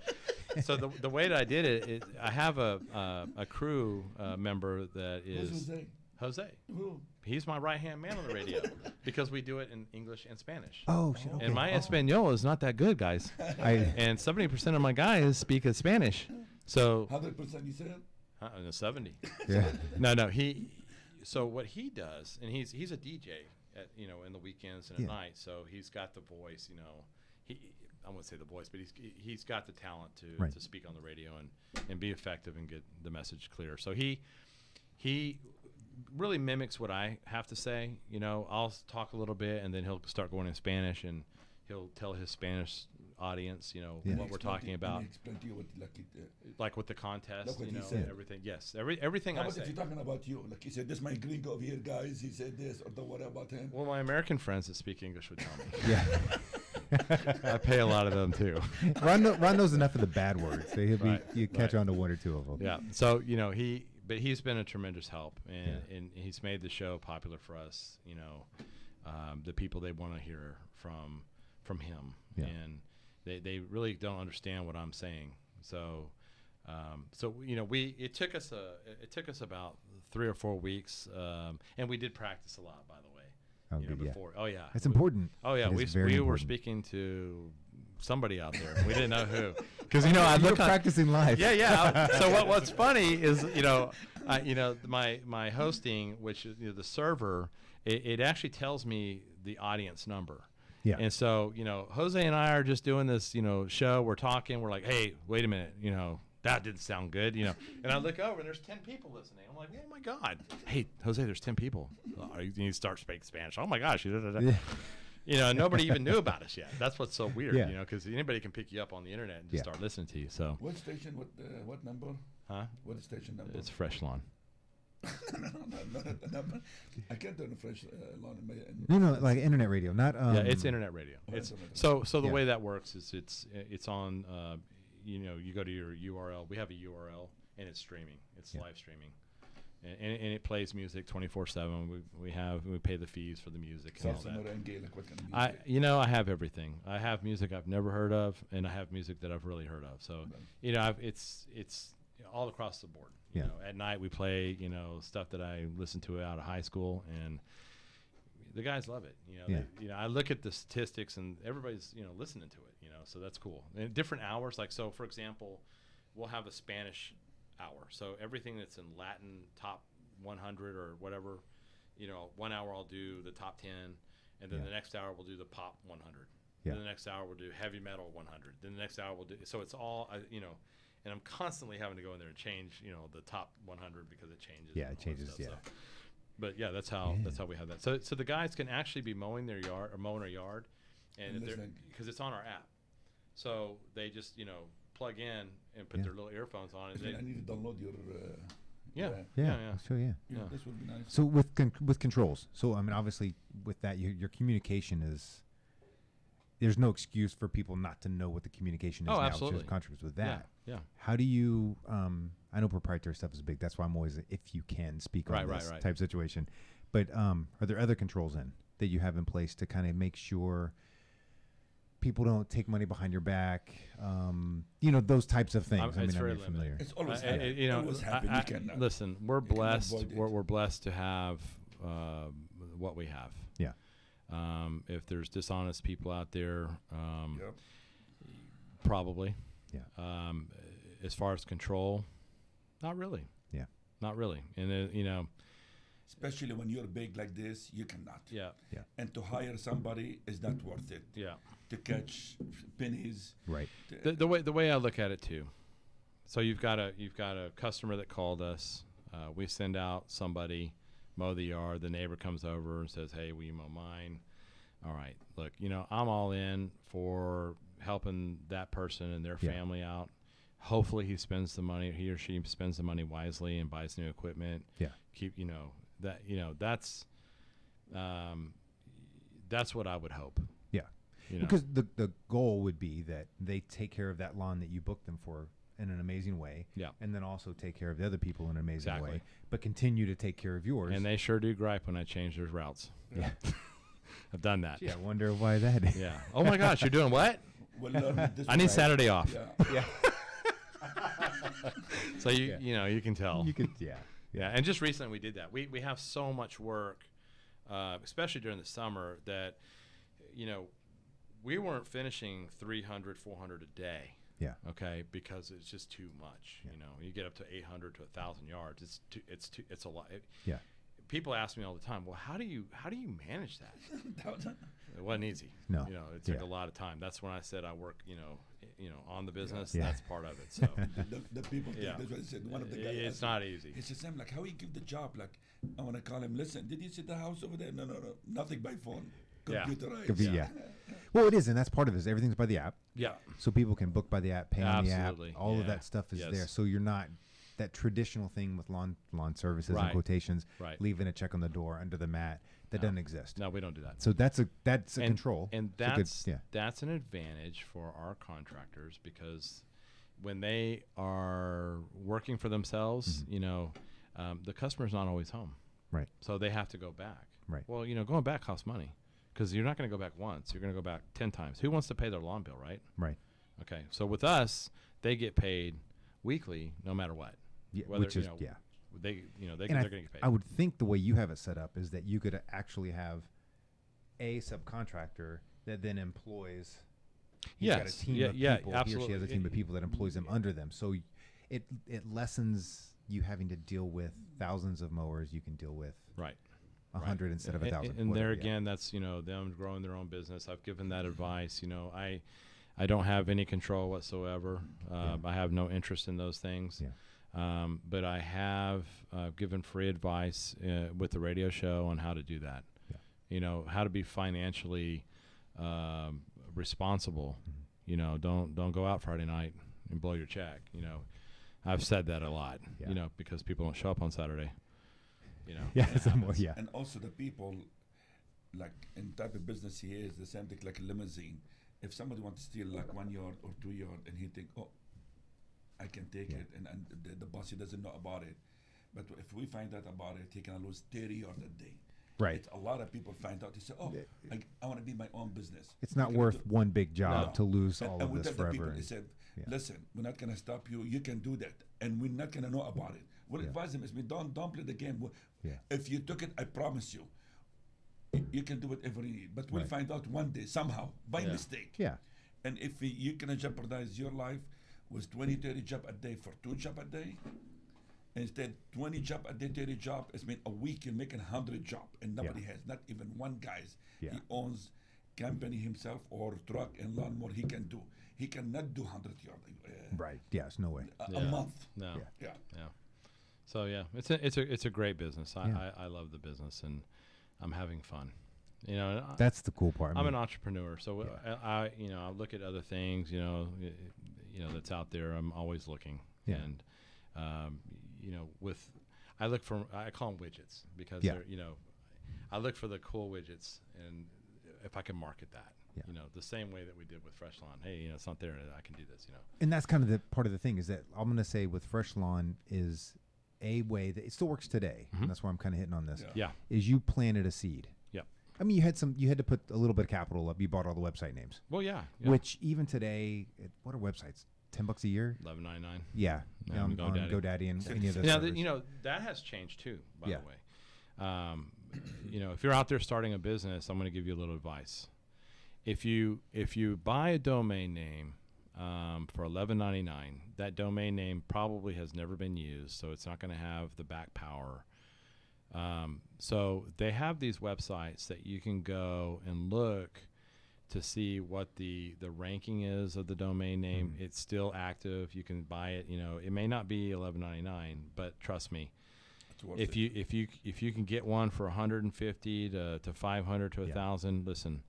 the way that I did it, I have a crew member that is Jose. Who? He's my right-hand man on the radio because we do it in English and Spanish. Oh, shit. Okay. And my Espanol is not that good, guys. And 70% of my guys speak Spanish. So 100% you said? 70. Yeah. No. So what he does, and he's a DJ at, you know, in the weekends and at night. So he's got the voice, you know. I won't say the voice, but he's got the talent to speak on the radio and be effective and get the message clear. So he really mimics what I have to say. You know, I'll talk a little bit and then he'll start going in Spanish and he'll tell his Spanish audience, you know, what we're talking about. Explain to you what, like with the contest, like you know, said. everything. Yes, everything How I about say. if you're talking about you? Like he said, this my gringo over here, guys. He said this, or don't worry about him. Well, my American friends that speak English would tell me. Yeah. I pay a lot of them too. Ron knows enough of the bad words, so you catch on to one or two of them. Yeah. So you know he's been a tremendous help, and he's made the show popular for us. You know, the people they want to hear from him, and they really don't understand what I'm saying. So, you know, it took us about 3 or 4 weeks, and we did practice a lot, by the way. Oh, you know, good, before. Oh yeah, that's important. Oh yeah, That we is very were important. speaking to somebody out there. We didn't know who, because you know I look practicing live. Yeah. So what's funny is you know my hosting, which is the server, it actually tells me the audience number. Yeah. And so you know Jose and I are just doing this show. We're talking. We're like, hey, wait a minute, that didn't sound good, And I look over and there's 10 people listening. I'm like, oh my God. Hey, Jose, there's 10 people. You need to start speaking Spanish. Oh my gosh. Yeah. Nobody even knew about us yet. That's what's so weird, Yeah. because anybody can pick you up on the internet and just start listening to you. So. What station? What number? Huh? What station number? It's Fresh Lawn. No, I can't turn the Fresh Lawn in my. No, like internet radio, not. Yeah, it's internet radio. It's so the Yeah. way that works is it's on. You go to your URL. We have a URL and it's streaming. It's live streaming, and it plays music 24/7. We pay the fees for the music and all Salsa, that. merengue, like what kind of music? I have everything. I have music I've never heard of, and I have music that I've really heard of. So it's all across the board. You know, at night we play stuff that I listened to out of high school, and the guys love it. I look at the statistics, and everybody's listening to it. So that's cool. And different hours, like so. For example, we'll have a Spanish hour. So everything that's in Latin top 100 or whatever, 1 hour I'll do the top 10, and then the next hour we'll do the pop 100. Then the next hour we'll do heavy metal 100. Then the next hour we'll do. So it's all and I'm constantly having to go in there and change the top 100 because it changes. Yeah, it changes. Stuff, so. But yeah, that's how we have that. So the guys can actually be mowing their yard or mowing our yard, and because it's on our app. So they just plug in and put their little earphones on. And I need to download your. Yeah. Sure. Yeah. This would be nice. So with controls. So I mean, obviously, with that, your communication is. There's no excuse for people not to know what the communication is now. Absolutely. There's contracts with that. Yeah. How do you? I know proprietary stuff is big. That's why I'm always if you can speak on this type situation. But are there other controls that you have in place to kind of make sure people don't take money behind your back? Those types of things. I'm very familiar. It's always happen. Listen, we're blessed. We're blessed to have what we have. Yeah. If there's dishonest people out there, probably. Yeah. As far as control, not really. Yeah. Not really. And especially when you're big like this, you cannot. Yeah. Yeah. And to hire somebody is not worth it. Yeah. To catch pennies. Right. The way I look at it too. So you've got a customer that called us. We send out somebody, mow the yard. The neighbor comes over and says, "Hey, will you mow mine?" All right. Look, I'm all in for helping that person and their family out. hopefully he spends the money, he or she spends the money wisely and buys new equipment. Yeah. Keep, that's what I would hope. Yeah. Because the goal would be that they take care of that lawn that you booked them for in an amazing way. Yeah. And then also take care of the other people in an amazing Exactly. way, but continue to take care of yours. And they sure do gripe when I change their routes. Yeah. I've done that. Gee, I wonder why that is. Yeah. Oh my gosh, you're doing what? Well, this I need way. Saturday off. Yeah. Yeah. So you can tell. You could, yeah. Yeah, and just recently we did that. We have so much work, especially during the summer, that we weren't finishing 300, 400 a day. Yeah. Okay, because it's just too much. Yeah. You get up to 800 to 1,000 yards. It's a lot. Yeah. People ask me all the time, well, how do you manage that? It wasn't easy. No. It took a lot of time. That's when I said I work, on the business. Yeah. That's part of it. So The people think that's what I said. One of the guys. it's not easy. He says, Sam, like, how you give the job? Like, I want to call him. Listen, did you see the house over there? No, nothing by phone. Yeah. Computerized. Yeah. Well, it is, and that's part of it. Everything's by the app. Yeah. So people can book by the app, pay on the app. Absolutely. All of Yeah. that stuff is Yes. there. So you're not that traditional thing with lawn services Right. and quotations, Right. leaving a check on the door under the mat. That doesn't exist. No, we don't do that. So that's a control. And It's a good- that's an advantage for our contractors, because when they are working for themselves, the customer's not always home. Right. So they have to go back. Right. Well, going back costs money, because you're not going to go back once. You're going to go back 10 times. Who wants to pay their lawn bill, right? Right. Okay. So with us, they get paid weekly no matter what. Yeah. Whether, Which is they're going And to get paid. I would think the way you have it set up is that you could actually have a subcontractor that then employs. He's got a Yes. team Yeah, of yeah, people. He or she has a absolutely. team of people that employs them under them. So it lessens you having to deal with thousands of mowers. You can deal with Right. 100 instead of 1,000. And there whatever, yeah. again, that's them growing their own business. I've given that advice. I don't have any control whatsoever. I have no interest in those things. Yeah. But I have given free advice with the radio show on how to do that. Yeah. How to be financially responsible. Mm-hmm. Don't go out Friday night and blow your check. I've said that a lot. Yeah. Because people don't show up on Saturday. Yeah. it Some more, happens. yeah. And also the people, like in type of business he is, the same thing like a limousine. If somebody wants to steal like 1 yard or 2 yard and he think, oh, I can take it, and the boss, he doesn't know about it. But if we find out about it, he can lose 30 yard a day. Right. It's a lot of people find out. They say, oh, I want to be my own business. It's not I can worth do- one big job No. to lose And- all and of we this tell the people, forever. they said, yeah. listen, we're not going to stop you. You can do that. And we're not going to know about it. We'll Yeah. advise them is, don't play the game. Yeah. If you took it, I promise you, you can do whatever you need. But we'll Right. find out one day, somehow, by Yeah. mistake. Yeah. And if you're going to jeopardize your life with 20, 30 job a day for 2 job a day, instead 20 job a day, 30 job, it's mean a week you're making 100 job, and nobody has, not even one guys. Yeah. He owns company himself or truck and lawnmower he can do. He cannot do 100 yard Right. Yes. No way. a Yeah. month. No. Yeah. Yeah. So it's a great business. Yeah. I love the business, and I'm having fun. That's the cool part. I'm an entrepreneur, so I look at other things, that's out there. I'm always looking, Yeah. and I call them widgets, because Yeah. they're, I look for the cool widgets, and if I can market that, Yeah. the same way that we did with Fresh Lawn. Hey, it's not there, I can do this, And that's kind of the part of the thing is that I'm going to say with Fresh Lawn is a way that it still works today. Mhm. And that's why I'm kind of hitting on this. Yeah. Is you planted a seed. Yep. I mean, you had to put a little bit of capital up. You bought all the website names, Well, yeah. which even today, what are websites? $10 a year? $11.99. Yeah. Yeah, on GoDaddy. GoDaddy and any of those. Now, servers. that has changed too, by Yeah. the way. If you're out there starting a business, I'm going to give you a little advice. If you buy a domain name for $11.99, that domain name probably has never been used, so it's not going to have the back power. So they have these websites that you can go and look to see what the ranking is of the domain name. It's still active. You can buy it. It may not be $11.99, but trust me, if you can get one for $150 to $500 to $1,000, listen,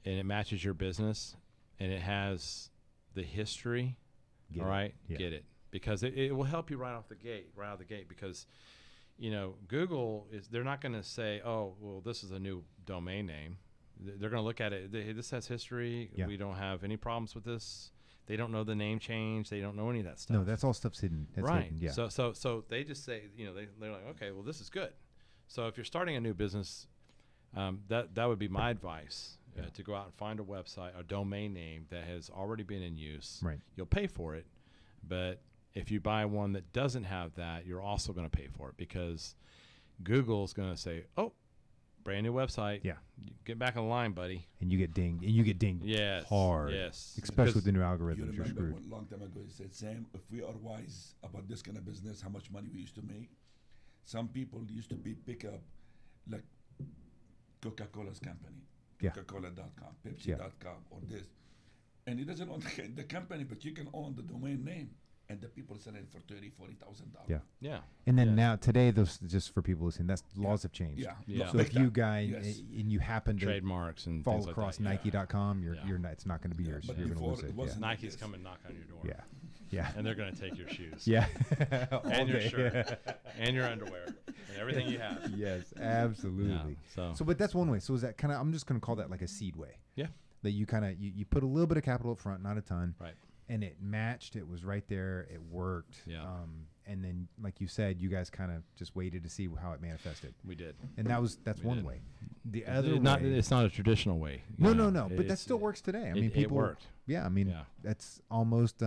and it matches your business, and it has the history all right, Yeah. get it, because it will help you right out the gate. Because Google they're not going to say, oh, well, this is a new domain name. They're going to look at it. This has history. Yeah. We don't have any problems with this. They don't know the name change. They don't know any of that stuff. No, that's all stuff's hidden. That's right. hidden, yeah. So they just say, they're like, okay, well, this is good. So if you're starting a new business, that would be my advice, to go out and find a website, a domain name that has already been in use. Right. You'll pay for it, but if you buy one that doesn't have that, you're also going to pay for it, because Google's going to say, oh, brand new website. Yeah. Get back on the line, buddy. And you get dinged. And you get dinged Yes. hard. Yes. Especially with the new You algorithms. You're remember screwed. a long time ago you said, Sam, if we are wise about this kind of business, how much money we used to make. Some people used to pick up like Coca-Cola's company, Yeah. Coca-Cola.com, Pepsi.com, or this. And it doesn't own the company, but you can own the domain name. And the people selling it for $30,000-$40,000. Yeah. Yeah. And then Yes. now, today, those, just for people listening, that's laws have changed. Yeah. Yeah. So Big if you time. guys, Yes. and you happen to Trademarks and fall things across like that. Nike.com, Yeah. you're not, it's not going to be Yeah, yours. but You're going to before lose it it. wasn't. Yeah. Nike's Yes. come and knock on your door. Yeah. Yeah. And they're going to take your shoes. Yeah. And your All day. shirt. And your underwear. And everything you have. Yes, absolutely. Yeah, So, but that's one way. So is that kind of, I'm just going to call that like a seed way. Yeah. That you kind of, you put a little bit of capital up front, not a ton. Right. And it matched. It was right there. It worked. Yeah. And then, like you said, you guys kind of just waited to see how it manifested. We did. And that's We one did. way. The other way. It's not a traditional way. No. But that still works today. I mean, people. It worked. Yeah. I mean, Yeah. that's almost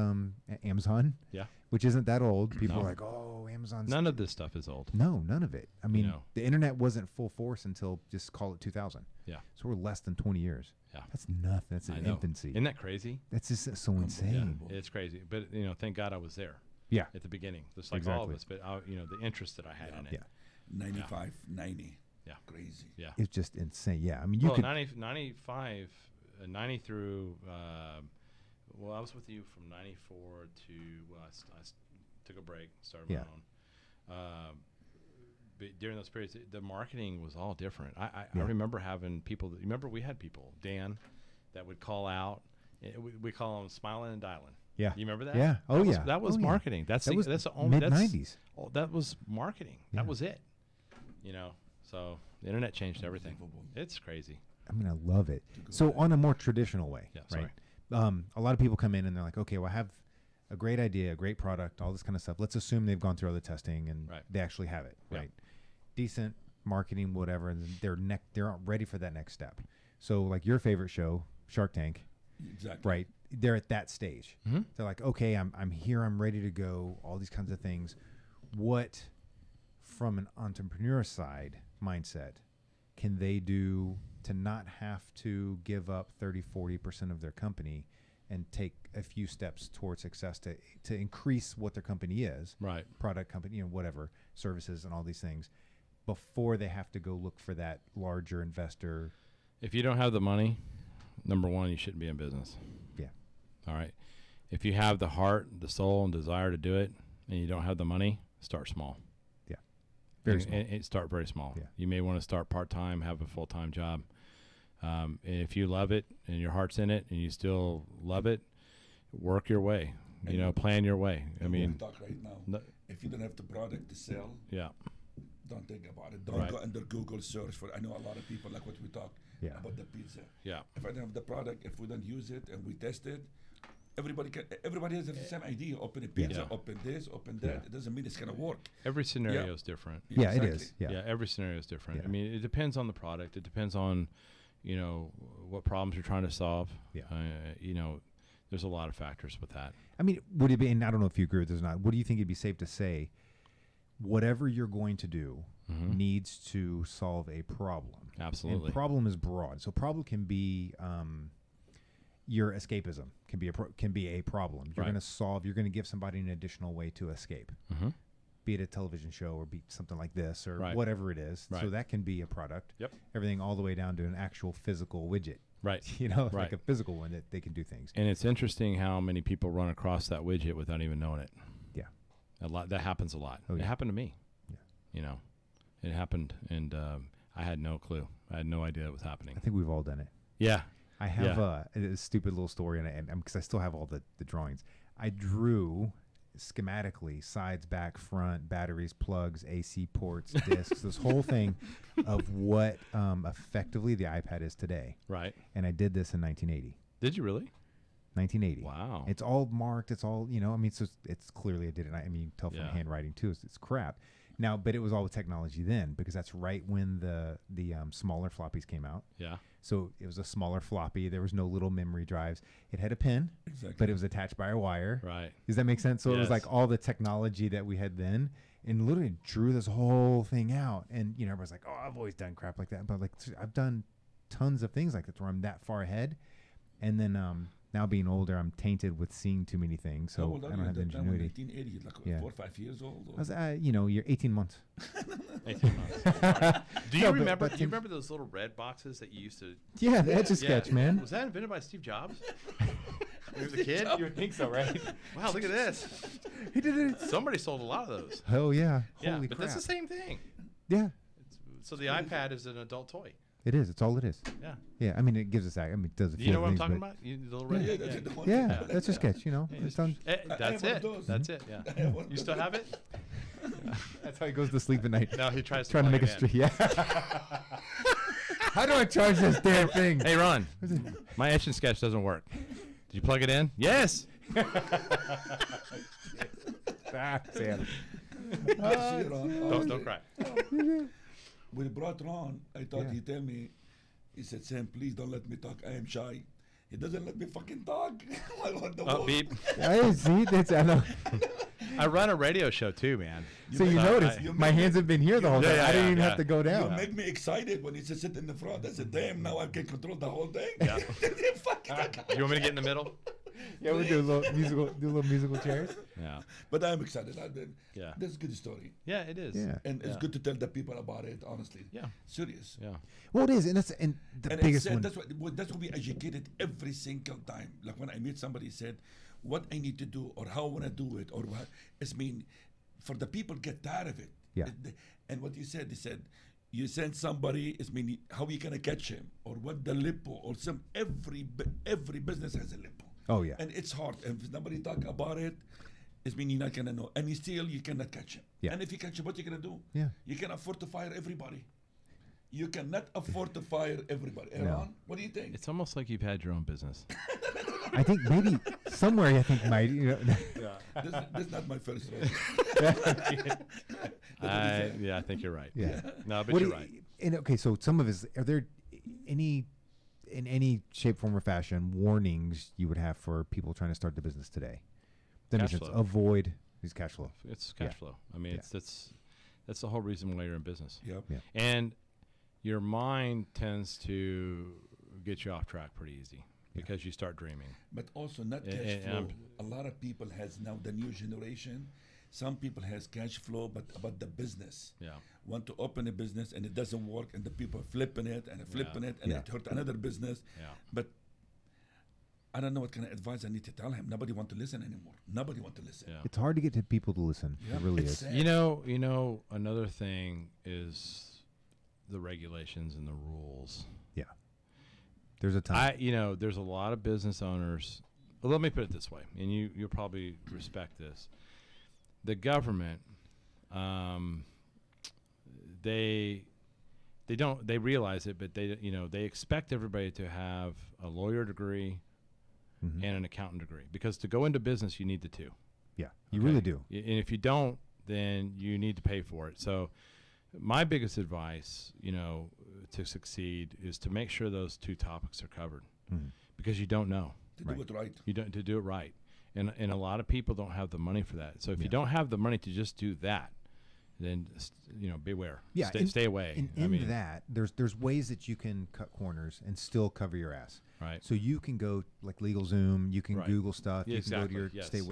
Amazon. Yeah. Which isn't that old. People No. are like, oh, Amazon's. None of this stuff is old. No, none of it. I mean, know. the internet wasn't full force until just call it 2000. Yeah. So we're less than 20 years. Yeah. That's nothing. That's I an know. infancy. Isn't that crazy? That's just so insane. Yeah. It's crazy. But, thank God I was there Yeah. at the beginning. Just like all of Exactly. us. But, the interest that I had in it. Yeah. 95, 90. Yeah. Crazy. Yeah. It's just insane. Yeah. I mean, you Well, could. 95, 90 through, I was with you from 94 to, I took a break, started Yeah. my own. But during those periods, the marketing was all different. I Yeah. remember having people, remember we had people, Dan, that would call out, we call them smiling and dialing. Yeah. You remember that? Yeah. Oh, That was- yeah. That was Oh, yeah. marketing. That's That was that's the only mid-90s. That was marketing. Yeah. That was it. So the internet changed everything. Unbelievable. It's crazy. I mean, I love it. So on a more traditional way, Yeah, right? sorry. A lot of people come in and they're like, okay, well, I have a great idea, a great product, all this kind of stuff. Let's assume they've gone through all the testing and Right. they actually have it, Yeah. right? Decent marketing, whatever, and they're ready for that next step. So like your favorite show, Shark Tank, Exactly. right? They're at that stage. Mhm. They're like, okay, I'm here, I'm ready to go, all these kinds of things. What, from an entrepreneur side mindset, can they do to not have to give up 30-40% of their company and take a few steps towards success to increase what their company is, Right. product company, whatever, services and all these things, before they have to go look for that larger investor? If you don't have the money, number one, you shouldn't be in business. Yeah. All right. If you have the heart, the soul, and desire to do it, and you don't have the money, start small. Yeah. Very And- small. And start very small. Yeah. You may want to start part-time, have a full-time job. And if you love it and your heart's in it and you still love it, work your way. Plan your way. I And we mean, talk right now. no- If you don't have the product to sell, yeah. don't think about it. Don't Right. go under Google search for. I know a lot of people like what we talk Yeah. about the pizza. Yeah. If I don't have the product, if we don't use it and we test it, everybody has the same idea. Open a pizza, Yeah. open this, open that. Yeah. It doesn't mean it's gonna work. Every scenario is different. Yeah, it exactly. is. Yeah. Every scenario is different. Yeah. I mean, it depends on the product. It depends on, what problems you're trying to solve. Yeah. There's a lot of factors with that. I mean, would it be, and I don't know if you agree with this or not, what do you think it'd be safe to say, whatever you're going to do Mhm. needs to solve a problem? Absolutely. And problem is broad. So problem can be your escapism can be a problem. You're Right. going to solve, you're going to give somebody an additional way to escape, Mm-hmm. be it a television show or be something like this or Right. whatever it is. So Right. that can be a product. Yep. Everything all the way down to an actual physical widget, Right. like Right. a physical one that they can do things. And it's interesting how many people run across that widget without even knowing it. Yeah. A lot. That happens a lot. Oh, It yeah. happened to me. Yeah. It happened, and I had no clue. I had no idea it was happening. I think we've all done it. Yeah. I have a stupid little story, and because I still have all the drawings. I drew schematically sides, back, front, batteries, plugs, AC ports, discs, this whole thing of what effectively the iPad is today. Right. And I did this in 1980. Did you really? 1980. Wow. It's all marked. It's all, you know, I mean, so it's clearly I did it. I mean, you can tell from the handwriting too. It's crap. Now, but it was all with technology then, because that's right when the smaller floppies came out. Yeah. So it was a smaller floppy. There was no little memory drives. It had a pin, but it was attached by a wire. Right. Does that make sense? So it was like all the technology that we had then, and literally drew this whole thing out. And you know, everybody's like, "Oh, I've always done crap like that," but like I've done tons of things like that where I'm that far ahead. And then now being older, I'm tainted with seeing too many things, so I don't have the ingenuity. 1980, like 4 or 5 years old. I was, you know, you're 18 months. 18 months. Do you remember? Do you remember those little red boxes that you used to? Yeah, the Etch a Sketch, man. Was that invented by Steve Jobs? When he was a kid? You would think so, right? Wow, look at this. He did it. Somebody sold a lot of those. Oh yeah. Yeah, Holy but crap. that's the same thing. Yeah. So the iPad is an adult toy. It is. It's all it is. Yeah. Yeah. I mean, it gives us. I mean, it does a few. You know what I'm things, talking but- about? You, the little red. Yeah, Etch a Sketch. You know, Yeah, it's done. That's one of it. those. That's it. Yeah. You still have it? That's how he goes to sleep at night. No, he tries Trying to make a plug it street. Yeah. How do I charge this damn thing? in. Hey, Ron. My Etch and Sketch doesn't work. Did you plug it in? Yes. Sam. Don't cry. When he brought Ron, I thought Yeah. he'd tell me, he said, Sam, please don't let me talk. I am shy. He doesn't let me fucking talk. I want the Oh, vote. beep. I see. That's, I know. I run a radio show too, man. So you notice my hands have been here the whole time. Yeah, I didn't yeah, even yeah. have to go You down. make me excited when he said sit in the front. I said, damn, now I can control the whole thing. Yeah. Fuck. You want me to get in the middle? Yeah, we do a little musical chairs. Yeah. But I'm excited. Yeah. That's a good story. Yeah, it is. Yeah. And it's Yeah. good to tell the people about it, honestly. Yeah. Serious. Yeah. Well, it is, and the And biggest it's, one. that's what we educated every single time. Like when I meet somebody said, what I need to do or how I want to do it or what. It's mean, for the people get tired of it. Yeah. And what you said, they said, you send somebody, it's mean, how you going to catch him or what the lipo or every business has a lipo. Oh yeah. And it's hard. And if nobody talk about it, it's mean you're not going to know. And you cannot catch him. Yeah. And if you catch him, what you going to do? Yeah. You can afford to fire everybody. You cannot afford to fire everybody. No. Aaron, what do you think? It's almost like you've had your own business. I think maybe somewhere. I think might. You know, This is not my first role. Yeah, I think you're right. yeah. No, but What you're do right. And okay, so some of us are there any in any shape, form, or fashion warnings you would have for people trying to start the business today? That Cash makes sense. flow. Avoid these cash flow. It's cash Yeah. flow. I mean, Yeah. that's the whole reason why you're in business. Yep. Yeah. And your mind tends to get you off track pretty easy because you start dreaming. But also not And- cash and flow. I'm- A lot of people has now the new generation. Some people has cash flow, but about the business. Yeah. Want to open a business and it doesn't work, and the people flipping it and flipping it, and Yeah. it hurt another business. Yeah. But I don't know what kind of advice I need to tell him. Nobody want to listen anymore. Nobody want to listen. Yeah. It's hard to get to people to listen. Yeah. It really It's is. sad. You know, another thing is the regulations and the rules. There's a time. There's a lot of business owners. Well, let me put it this way, and you'll probably respect this. The government, they realize it, but they expect everybody to have a lawyer degree Mhm. and an accountant degree, because to go into business you need the two. Yeah, you Okay? really do. And if you don't, then you need to pay for it. So my biggest advice, to succeed is to make sure those two topics are covered, Mhm. because you don't know. To Right. do it right. You don't to do it right, and a lot of people don't have the money for that. So if you Yeah. don't have the money to just do that, then beware. Yeah, stay away. And in that, there's ways that you can cut corners and still cover your ass. Right. So you can go like LegalZoom, you can Right. Google stuff, Yeah, you can go to exactly, your yes. state,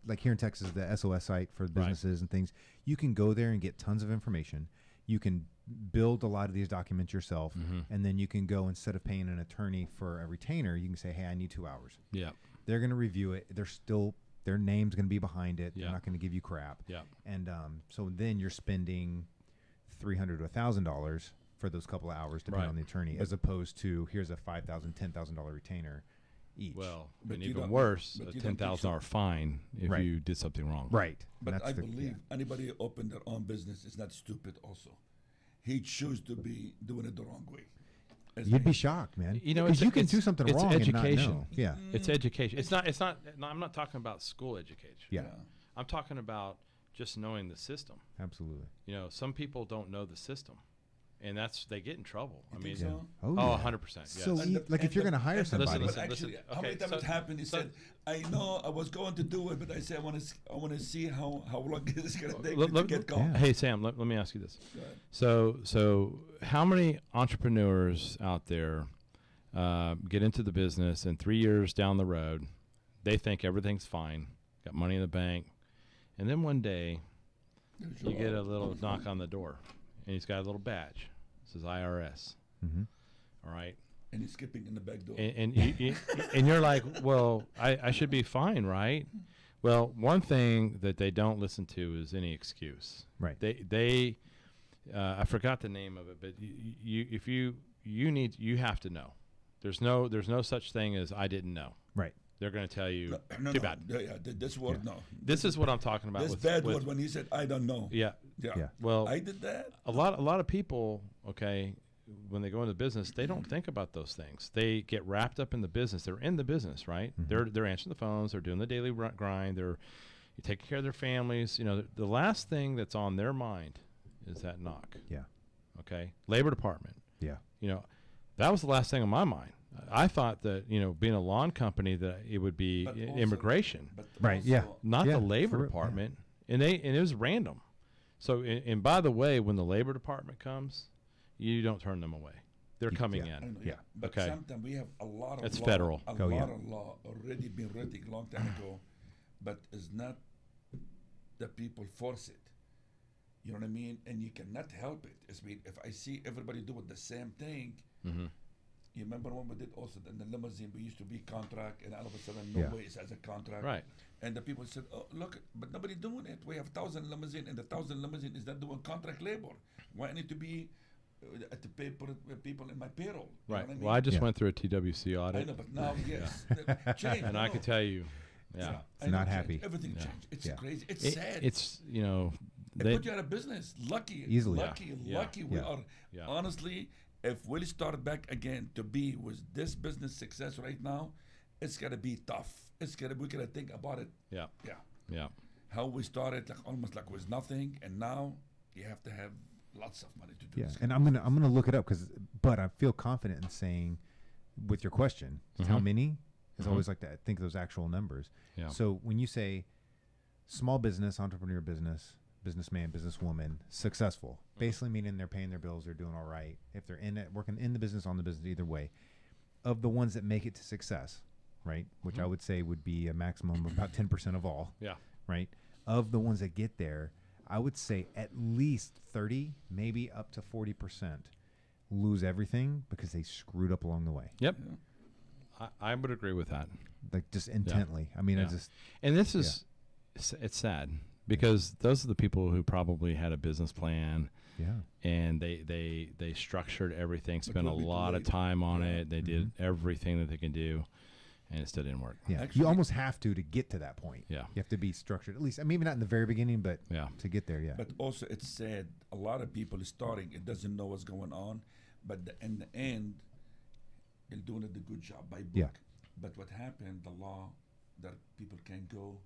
like here in Texas, the SOS site for businesses and things. You can go there and get tons of information. You can build a lot of these documents yourself, Mhm. and then you can go, instead of paying an attorney for a retainer, you can say, hey, I need 2 hours. Yeah. They're going to review it. Their name's going to be behind it. Yeah. They're not going to give you crap. Yeah. And so then you're spending $300 to $1,000 for those couple of hours, depending Right. on the attorney, as opposed to here's a $5,000, $10,000 retainer. each. Well, But and you even don't- worse, but a you don't teach $10,000 fine if Right. you did something wrong. Right. But That's I the- believe anybody open their own business is not stupid. Also, he choose to be doing it the wrong way. You'd be shocked, man. You know, because it's- you can it's- do something it's wrong and not education. know. Yeah. It's education. It's not. No, I'm not talking about school education. Yeah. I'm talking about just knowing the system. Absolutely. You know, some people don't know the system, and they get in trouble. You I think mean, so? Oh, oh, yeah. 100%. Yes. So like if you're going to hire Listen, somebody, But listen, actually, how many okay, times so- it happened? He so- said, "I know I was going to do it, but I said I want to see how long it's going to take Let- me to let- get going." Hey Sam, let me ask you this. Go ahead. So how many entrepreneurs out there get into the business, and 3 years down the road, they think everything's fine, got money in the bank, and then one day There's you your- get a little knock on the door, and he's got a little badge. It says IRS. Mhm. All right. and he's skipping in the back door. And you're like, well, I should be fine, right? Well, one thing that they don't listen to is any excuse. Right. They I forgot the name of it, but you have to know. There's no such thing as I didn't know. Right. They're going to tell you No, too bad. This word, no. This is what I'm talking about. This with, bad with- word when he said, "I don't know." Yeah. Yeah. Well, I did that. a lot of people, okay, when they go into business, they don't think about those things. They get wrapped up in the business. They're in the business, right? They're answering the phones. They're doing the daily grind. They're taking care of their families. You know, the last thing that's on their mind is that knock. Yeah. Okay, labor department. Yeah. You know, that was the last thing on my mind. I thought that, you know, being a lawn company, that it would be But also- immigration, But Right, yeah. also- not Yeah, the labor for real, yeah. department. And it was random. So, and by the way, when the labor department comes, you don't turn them away. They're coming yeah. I in. know, Yeah. But Okay. sometimes we have a lot of It's law, federal. A Oh, lot yeah. of law already been written a long time ago, but it's not the people force it. You know what I mean? And you cannot help it. It's mean if I see everybody doing the same thing. Mm-hmm. You remember when we did also in the limousine? We used to be contract, and all of a sudden, Yeah. no way it's as a contract. Right. And the people said, "Oh, look, but nobody doing it. We have 1,000 limousine, and the 1,000 limousine is not doing contract labor. Why I need to be at the paper people in my payroll?" You know Right. what I mean? Well, I just Yeah. went through a TWC I audit. know, but now, yes, change. And I could tell you, yeah. I It's know, not change. happy. Everything Yeah. changed. It's Yeah. crazy. It's It- sad. it's, you know, They they, put you out of business. Lucky, Easily. lucky, Yeah. lucky. We Yeah. are Yeah. honestly. If we'll start back again to be with this business success right now, it's gonna be tough. We gotta think about it. yeah, Yeah, yeah. how we started like almost like with nothing, and now you have to have lots of money to do Yeah. this. And I'm gonna look it up but I feel confident in saying, with your question, how Mhm. many is Mhm. always like to think those actual numbers. Yeah. So when you say small business, entrepreneur business, businessman, businesswoman, successful, basically meaning they're paying their bills, they're doing all right. If they're in it, working in the business, on the business, either way, of the ones that make it to success, right? Which I would say would be a maximum of about 10% of all, Yeah. right? Of the ones that get there, I would say at least 30, maybe up to 40% lose everything because they screwed up along the way. Yep. Yeah. I would agree with that. Like just intently. I mean, Yeah. I just, And this is, it's sad because those are the people who probably had a business plan yeah. and they structured everything, spent a will be too lot of late. time on Yeah. it. They did everything that they can do, and it still didn't work. Yeah. Actually- You almost have to get to that point. Yeah. You have to be structured, at least. I mean, maybe not in the very beginning, but Yeah. to get there, yeah. But also, it's sad. A lot of people is starting. It doesn't know what's going on, but in the end, they're doing it a good job by book. Yeah. But what happened? The law that people can go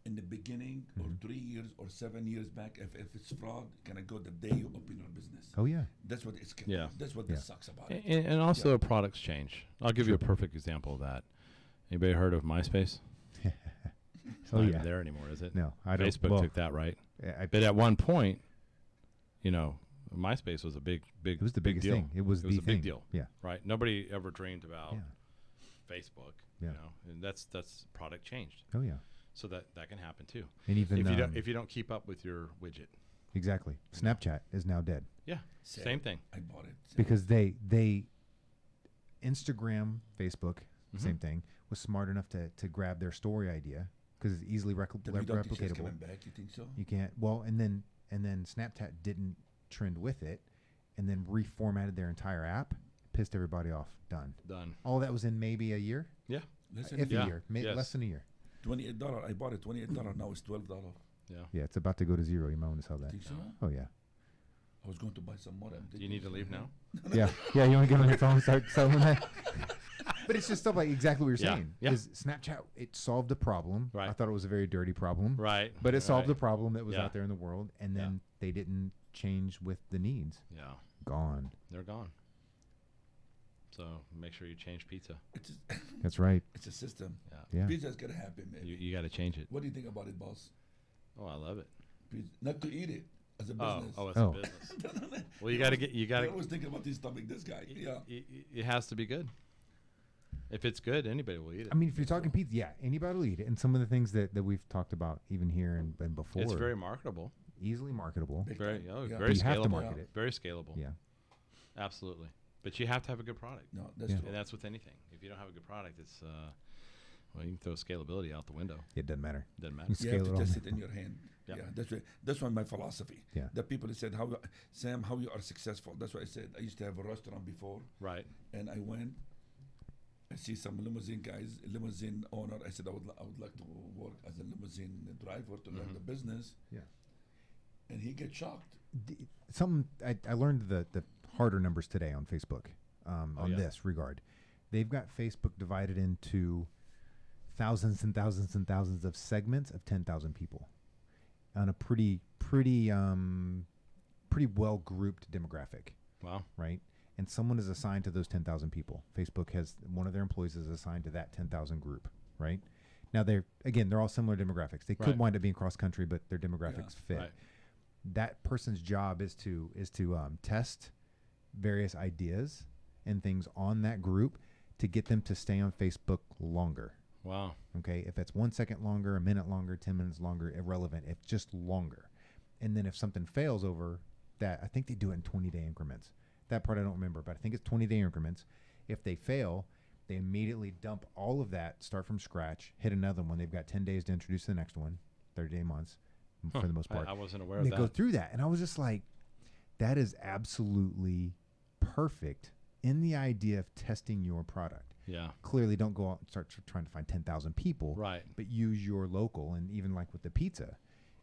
in the beginning or Mm-hmm. 3 years or 7 years back. If it's fraud, can I go the day you open your business? Oh, yeah. That's what it's. Yeah. That's what Yeah. this sucks about it. And also products change. I'll give you a perfect example of that. Anybody heard of MySpace? It's Oh, not yeah. even there anymore, is it? No, I don't. Facebook well, took that, right? I, But at one point, you know, MySpace was a big it was the big biggest deal. thing. It was a the big thing. deal, Yeah. right? Nobody ever dreamed about Yeah. Facebook, Yeah. you know, and that's product changed. Oh, yeah. So that can happen too. And even If you don't keep up with your widget. exactly, Snapchat is now dead Yeah. Sad. Same thing. I bought it. because they Instagram, Facebook, Mhm. same thing, was smart enough to grab their story idea because it's easily You don't think it's replicatable. coming back? You think so? You can't. Well, and then Snapchat didn't trend with it, and then reformatted their entire app, pissed everybody off. Done. All that was in maybe a year. Yeah. If a year, less than a year. $28. I bought it $28. Now it's $12. Yeah. Yeah, it's about to go to zero. You might want to sell that. Think so? Oh yeah. I was going to buy some more. Do you need to leave now? Yeah. Yeah. You want to get on your phone and start selling that? But it's just stuff like exactly what you're saying. Yeah. Is Snapchat, it solved a problem. Right. I thought it was a very dirty problem. Right. But it solved a problem that was Yeah. out there in the world, and then they didn't change with the needs. Yeah. Gone. They're gone. So make sure you change pizza. That's right. It's a system. Yeah. Pizza's gonna happen, man. You got to change it. What do you think about it, boss? Oh, I love it. Pizza, not to eat it as a business. It's a business. Well, you got to. I was thinking about his stomach. This guy. Yeah. It has to be good. If it's good, anybody will eat it. I mean, if you're talking pizza, yeah, anybody will eat it. And some of the things that we've talked about even here and before. It's very marketable. Easily marketable. Very But you scalable. have to market it. Very scalable. Yeah. Absolutely. But you have to have a good product. No, that's true. And that's with anything. If you don't have a good product, it's well, you can throw scalability out the window. It doesn't matter. Doesn't matter. You have to test it in your hand. Yeah. Yeah, that's right. That's one my philosophy. Yeah. The people that said, Sam, how you are successful. That's what I said. I used to have a restaurant before. Right. And I went. I see some limousine guys, limousine owner. I said I would like to work as a limousine driver to learn the business. Yeah. And he gets shocked. I learned the harder numbers today on Facebook on this regard. They've got Facebook divided into thousands and thousands and thousands of segments of 10,000 people on a pretty well grouped demographic. Wow. Right. And someone is assigned to those 10,000 people. Facebook has one of their employees is assigned to that 10,000 group. Right. Now they're all similar demographics. They could wind up being cross country, but their demographics fit. Right. That person's job is to test various ideas and things on that group to get them to stay on Facebook longer. Wow. Okay. If it's 1 second longer, a minute longer, 10 minutes longer, irrelevant. If just longer. And then if something fails over that, I think they do it in 20-day increments. That part I don't remember, but I think it's 20-day increments. If they fail, they immediately dump all of that, start from scratch, hit another one. They've got 10 days to introduce the next one, 30-day months for the most part. I wasn't aware and of they that. go through that. And I was just like, that is absolutely perfect in the idea of testing your product. Yeah. Clearly don't go out and start trying to find 10,000 people. Right. But use your local. And even like with the pizza,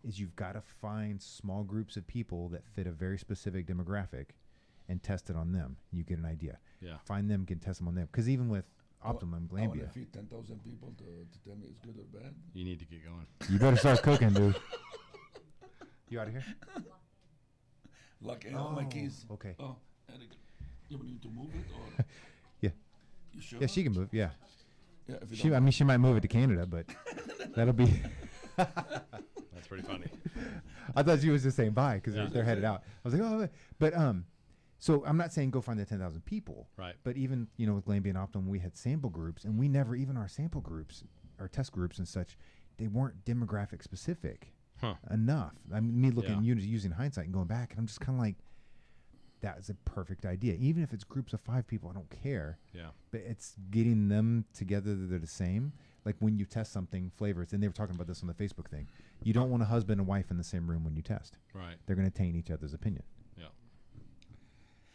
is you've got to find small groups of people that fit a very specific demographic and test it on them. You get an idea. Yeah. Find them, can test them on them. Because even with Optimum I want Glambia, to feed 10,000 people to tell me it's good or bad. You need to get going. you better start cooking, dude. You out of here? Lock in all my keys. Okay. Oh, you need to move it or? Yeah. You sure? Yeah, she can move. Yeah. Yeah, if you She might move it to Canada, but that'll be. That's pretty funny. I thought she was just saying bye because they're headed out. I was like, oh, but so I'm not saying go find the 10,000 people. Right. But even with Glambia and Optimum, we had sample groups, and we never even our sample groups, our test groups and such, they weren't demographic specific enough. I mean, me looking using hindsight and going back, and I'm just kind of like, that is a perfect idea. Even if it's groups of 5 people, I don't care. Yeah. But it's getting them together that they're the same. Like when you test something, flavors, and they were talking about this on the Facebook thing. You don't want a husband and wife in the same room when you test. Right. They're going to taint each other's opinion. Yeah.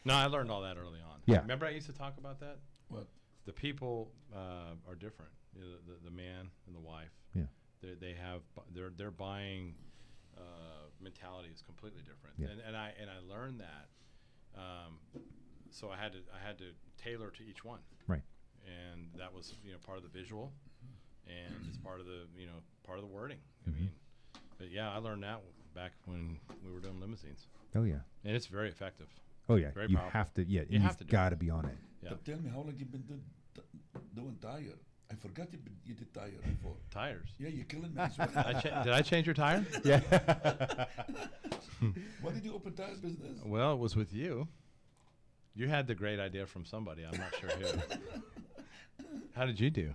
No, I learned all that early on. Yeah. Remember I used to talk about that? What? The people are different. You know, the man and the wife. Yeah. They have their buying mentality is completely different. Yeah. And I learned that. So I had to tailor to each one. Right. And that was part of the visual, and it's part of the part of the wording. Mm-hmm. I mean, but yeah, I learned that back when we were doing limousines, Oh yeah. and it's very effective. Oh yeah. Very you powerful. have to. Yeah. You have to You've do got it. to be on it. Yeah. But tell me, how long you been doing tire? I forgot you did tire before. Tires. Yeah, you're killing me. Did I change your tire? Yeah. Why did you open tire business? Well, it was with you. You had the great idea from somebody. I'm not sure who. How did you do?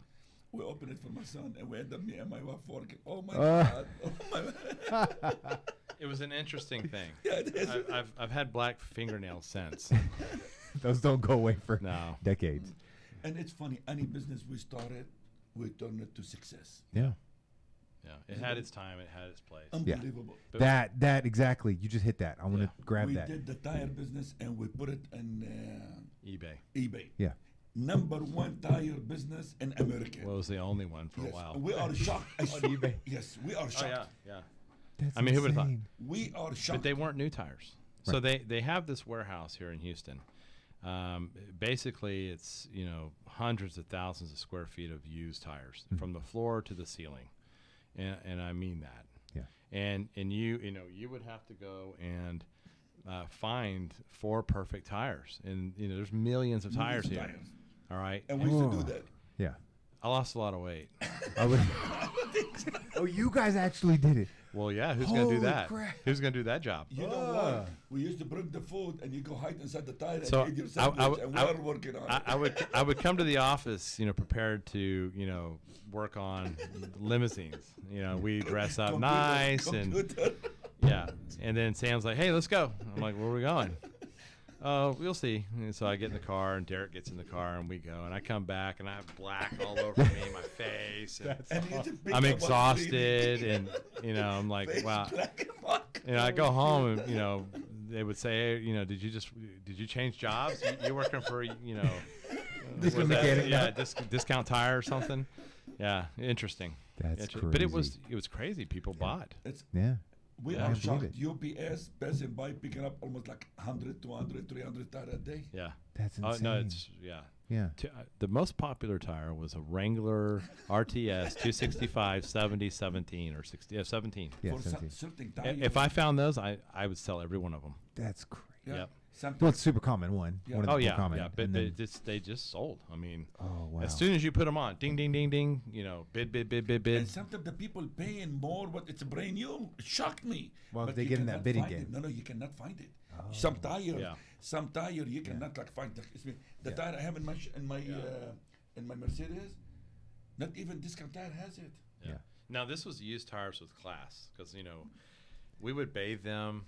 We opened it for my son, and we ended up me and my wife working. Oh my God! Oh my. It was an interesting thing. Yeah, it is. I've had black fingernails since. Those don't go away for No. decades. And it's funny. Any business we started, we turn it to success. Yeah. It had its time. It had its place. Unbelievable. That exactly. You just hit that. I want to grab we that. did the tire business and we put it in eBay. Yeah. Number one tire business in America. Well, it was the only one for a while. We are shocked. On eBay. Yes, we are shocked. Yeah. That's I mean, who would have thought? We are shocked. But they weren't new tires. Right. So they have this warehouse here in Houston. Basically, it's hundreds of thousands of square feet of used tires from the floor to the ceiling, and I mean that. Yeah. And you would have to go and find 4 perfect tires, and there's millions of tires here. All right. And we used to do that. Yeah. I lost a lot of weight. Oh, you guys actually did it. Well, yeah. Who's going to do that? Crap. Who's going to do that job? You know what? We used to bring the food and you go hide inside the tire So and eat your sandwich, and we're working on it. I would come to the office, prepared to, work on limousines. We dress up nice and then Sam's like, "Hey, let's go." I'm like, "Where are we going?" "Oh, we'll see." And so I get in the car, and Derek gets in the car, and we go. And I come back, and I have black all over me, my face. And I'm exhausted, and I'm like, wow. I go home, and they would say, hey, did you change jobs? You're working for discount tire or something? Yeah, interesting. That's crazy. But it was crazy. People bought. We are shocked. UPS passing by picking up almost like 100, 200, 300 tire a day. Yeah. That's insane. No, yeah. The most popular tire was a Wrangler RTS 265 70 17 or 60 17. Yeah, For 17. certain tires. If I found those, I would sell every one of them. That's crazy. Yep. Well, it's super common. One of the more common. Yeah. But they just sold. I mean, wow. As soon as you put them on, ding, ding, ding, ding. Bid. And sometimes the people paying more, but it's brand new. It shocked me. Well, but they get in that bidding game. No, you cannot find it. Some tire you cannot find. The tire I have in my Mercedes, not even discount tire has it. Yeah. Now this was used tires with class, because we would bathe them,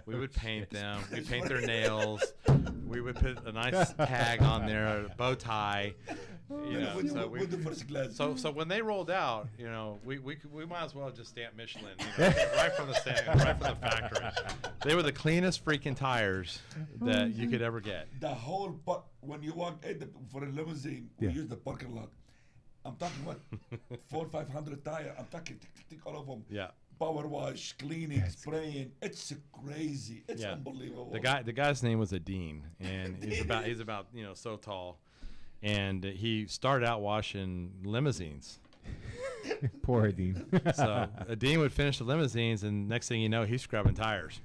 we would paint them, we paint their nails, we would put a nice tag on there, a bow tie. With the first class. So when they rolled out, we might as well just stamp Michelin, right from the factory. They were the cleanest freaking tires that you could ever get. The whole when you walk in for a limousine, we use the parking lot. I'm talking about 400 or 500 tire. I'm talking all of them. Yeah. Power wash, cleaning, spraying. It's crazy. It's unbelievable. The guy's name was Dean, and he's about so tall, and he started out washing limousines. Poor Dean. So Dean would finish the limousines, and next thing you know, he's scrubbing tires,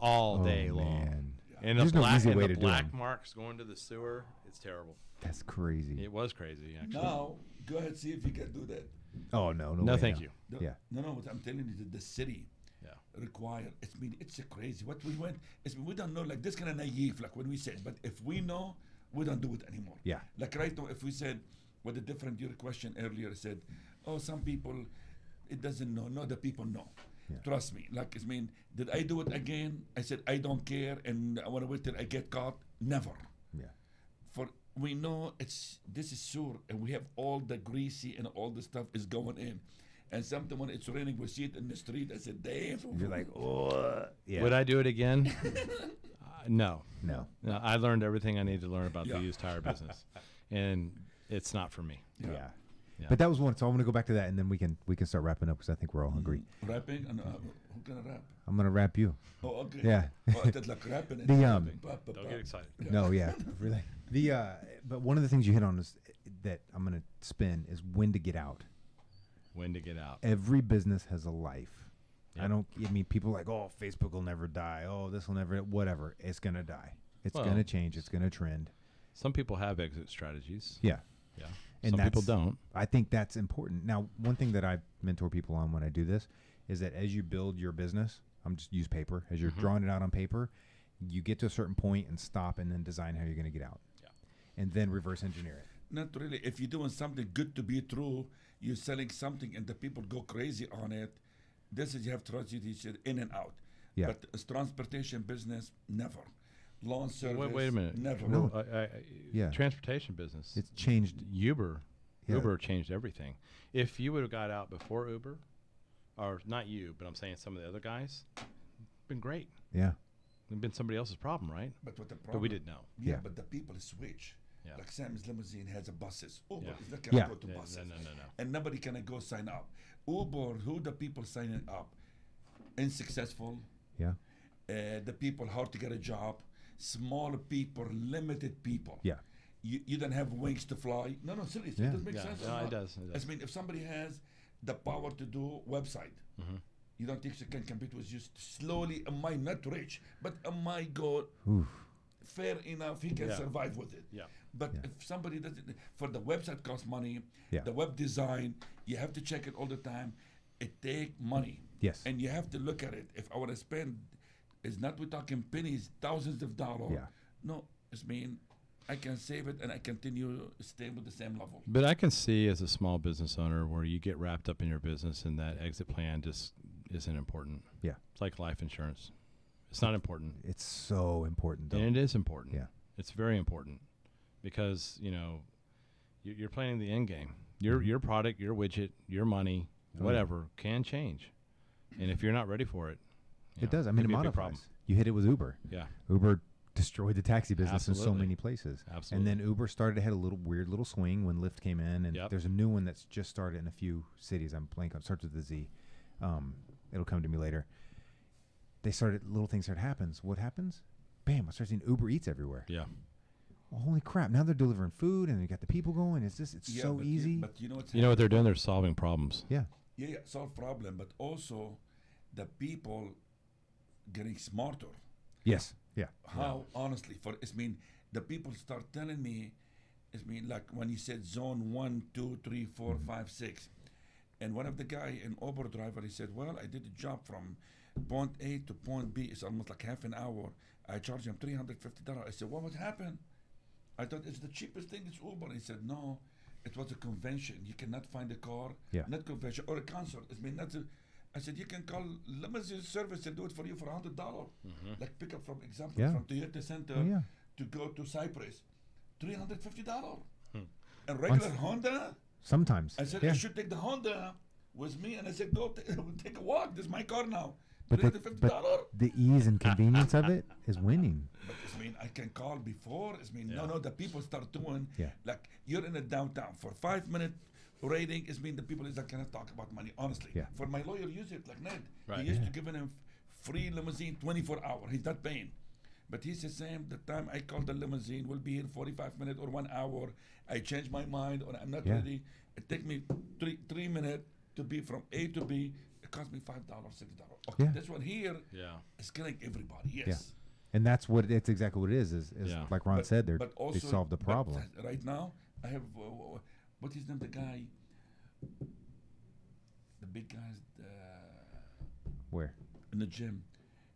all day long. Man. And There's the no easy way to the do black them. marks going to the sewer, it's terrible. That's crazy. It was crazy, actually. Now, go ahead, see if you can do that. Oh no, No, way, thank you. No, what I'm telling you, the city require. It's a crazy. What we went. We don't know. Like this kind of naive. Like when we said, but if we know, we don't do it anymore. Yeah. Like right now, if we said, what the different your question earlier said, oh, some people, it doesn't know. No, the people know. Yeah. Trust me. Like did I do it again? I said I don't care, and I want to wait till I get caught. Never. Yeah. We know this is sure, and we have all the greasy and all the stuff is going in. And sometimes when it's raining, we see it in the street. I said, damn. You're like, oh. Yeah. Would I do it again? No. I learned everything I need to learn about the used tire business, and it's not for me. Yeah. But that was one. So I want to go back to that, and then we can start wrapping up because I think we're all hungry. Rapping? And who can I rap? I'm gonna rap you. Oh, okay. Yeah. Oh, I thought like rapping. Don't get excited. No, yeah, really. But one of the things you hit on is that I'm gonna spin is when to get out. When to get out. Every business has a life. Yep. I mean, people are like, oh, Facebook will never die. Oh, this will never, whatever. It's gonna die. It's gonna change. It's gonna trend. Some people have exit strategies. Yeah. And some people don't. I think that's important. Now, one thing that I mentor people on when I do this is that as you build your business, I'm just use paper. As you're drawing it out on paper, you get to a certain point and stop, and then design how you're going to get out. Yeah. And then reverse engineer it. Not really. If you're doing something good to be true, you're selling something and the people go crazy on it. This is you have tragedy in and out. Yeah. But as transportation business, never. Lawn service. Wait a minute. Never. No. Transportation business. It's changed. Uber changed everything. If you would have got out before Uber, or not you, but I'm saying some of the other guys, been great. Yeah. It's been somebody else's problem, right? But what the problem? But we didn't know. Yeah, Yeah. but the people switch. Yeah. Like Sam's Limousine has a buses. Uber Yeah. is not gonna Yeah. go to Yeah, buses. no. And nobody can go sign up. Uber, who the people signing up? Unsuccessful. Yeah. The people hard to get a job. Small people, limited people. Yeah. You don't have wings to fly. No, seriously, Yeah. it doesn't make Yeah, sense. no, or it not? does. It does. I mean, if somebody has the power to do website, you don't think you can compete with just slowly. Am I not rich? But am I good? Oof. Fair enough, he can Yeah. survive with it. Yeah. But Yeah. if somebody doesn't, for the website costs money, Yeah. the web design, you have to check it all the time. It take money. Yes. And you have to look at it. If I want to spend, it's not we're talking pennies, thousands of dollars. Yeah. No, it's mean I can save it and I continue staying with the same level. But I can see as a small business owner where you get wrapped up in your business and that exit plan just isn't important. Yeah. It's like life insurance. It's not important. It's so important, though. And it is important. Yeah. It's very important because, you're playing the end game. Your product, your widget, your money, Oh, whatever can change. And if you're not ready for it, It does. I mean, it could be a big modifies. problem. You hit it with Uber. Yeah. Uber destroyed the taxi business in so Absolutely. many places. Absolutely. And then Uber started to hit a little weird little swing when Lyft came in, and Yep. there's a new one that's just started in a few cities. I'm blank on. Starts with the Z. It'll come to me later. They started little things started happens. What happens? Bam! I started seeing Uber Eats everywhere. Yeah. Well, holy crap! Now they're delivering food, and you got the people going. It's Yeah, so but easy. but you know what's You know what they're doing? They're solving problems. Yeah. Yeah, solve problem, but also the people getting smarter. Yes. Yeah. How honestly, the people start telling me, like when you said zone 1, 2, 3, 4, 5, 6, and one of the guy, an Uber driver, he said, well, I did a job from point A to point B. It's almost like half an hour. I charged him $350. I said, what would happen? I thought it's the cheapest thing. It's Uber. He said, no, it was a convention. You cannot find a car, Yeah. not convention or a concert. I said, you can call limousine service and do it for you for $100. Like pick up from example Yeah. from Toyota Center Oh, yeah. to go to Cypress, $350. Hmm. And regular Honda, Sometimes. I said yeah. I should take the Honda with me, and I said go take a walk. This is my car now. But $350. but the ease and convenience of it is winning. But I can call before. No, the people start doing Yeah. like you're in the downtown for 5 minute rating. The people is not gonna talk about money. Honestly, Yeah. for my lawyer use it like Ned. Right. He used Yeah. to give him free limousine 24 hours. He's not paying. But he's the same. The time I call the limousine will be here 45 minutes or 1 hour. I change my mind or I'm not Yeah. ready. It take me three minutes to be from A to B. It cost me $5, $6. Okay, Yeah. this one here Yeah. is killing everybody. Yes. And that's what it's exactly what it is Yeah. like Ron said, they also solved the but problem. right now, I have what is name? The guy, the big guy Where? in the gym.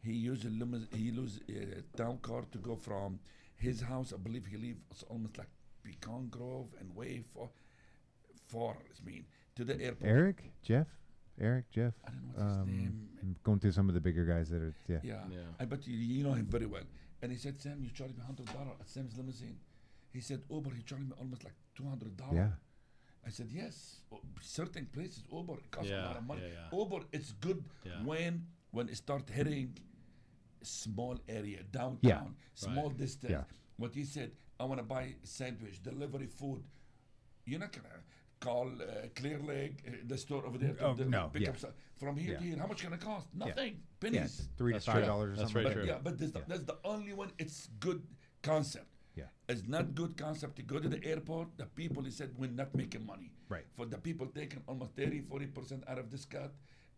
He used a limousine. He used a town car to go from his house. I believe he lives almost like Pecan Grove and way far. To the airport. Eric? Jeff? Jeff? I don't know what's his name. I'm going through some of the bigger guys that are, yeah. Yeah. Yeah. I bet you know him very well. And he said, Sam, you charged me $100 at Sam's limousine. He said, Uber, he charged me almost like $200. Yeah. I said, yes. Certain places, Uber, it costs a Yeah, lot of money. yeah. Uber, it's good Yeah. when it start hitting small area, downtown, small Right. distance. Yeah. What he said, I want to buy sandwich, delivery food. You're not going to call Clear Lake, the store over there, Oh, to no, pick yeah. up from here Yeah. to here. How much can it cost? Nothing. Pennies. Yeah, $3 That's to true. $5 or That's something. very like true. that. Yeah, but that's the only one. It's good concept. Yeah. It's not good concept to go to the airport. The people, he said, we're not making money. Right. For the people taking almost 30-40% out of this cut,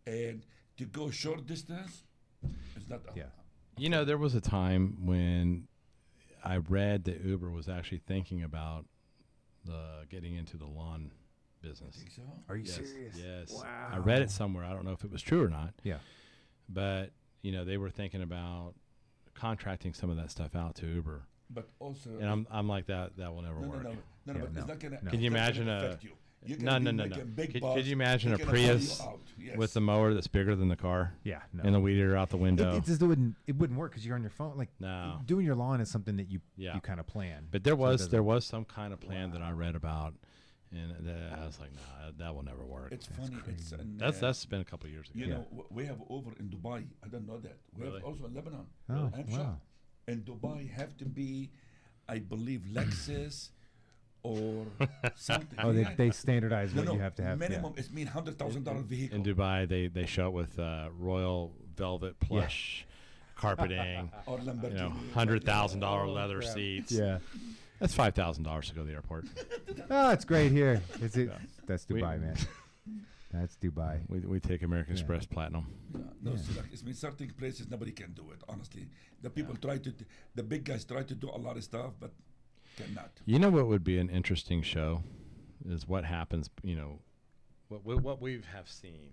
and to go short distance, it's not. Yeah. There was a time when I read that Uber was actually thinking about getting into the lawn business. I think so. Are you Yes, serious? yes. Wow. I read it somewhere. I don't know if it was true or not. Yeah. But they were thinking about contracting some of that stuff out to Uber, But also, and I'm like that will never no, work. no, Yeah, but no, it's not gonna. no. Can you it's not imagine gonna a- affect you. You're No, gonna no, be no, like no. a big Could boss. you imagine They're a gonna buy you Prius out. Yes. with the mower that's bigger than the car Yeah. No. and the weed eater out the window? It just wouldn't work because you're on your phone. Like No. doing your lawn is something that you Yeah. you kind of plan. But there So it was doesn't- there was some kind of plan that I read about, And I was like, nah, that will never work. It's funny. It's That's been a couple of years ago. you know we have over in Dubai. I don't know that. We Really? have also in Lebanon. Oh, I'm wow. shocked. In Dubai have to be, I believe, Lexus or something. Oh, they standardize no, what no, you have to have. minimum. It's mean $100,000 vehicle. In Dubai, they show it with royal velvet plush carpeting, or Lamborghini. $100,000 leather seats. Yeah. That's $5,000 to go to the airport. Oh, it's great here. Is it? Yeah. That's Dubai, man. That's Dubai. We take American Express Platinum. Yeah, no, so like, it's mean certain places nobody can do it. Honestly, the people try to, the big guys try to do a lot of stuff, but cannot. You know what would be an interesting show is what happens. What we have seen.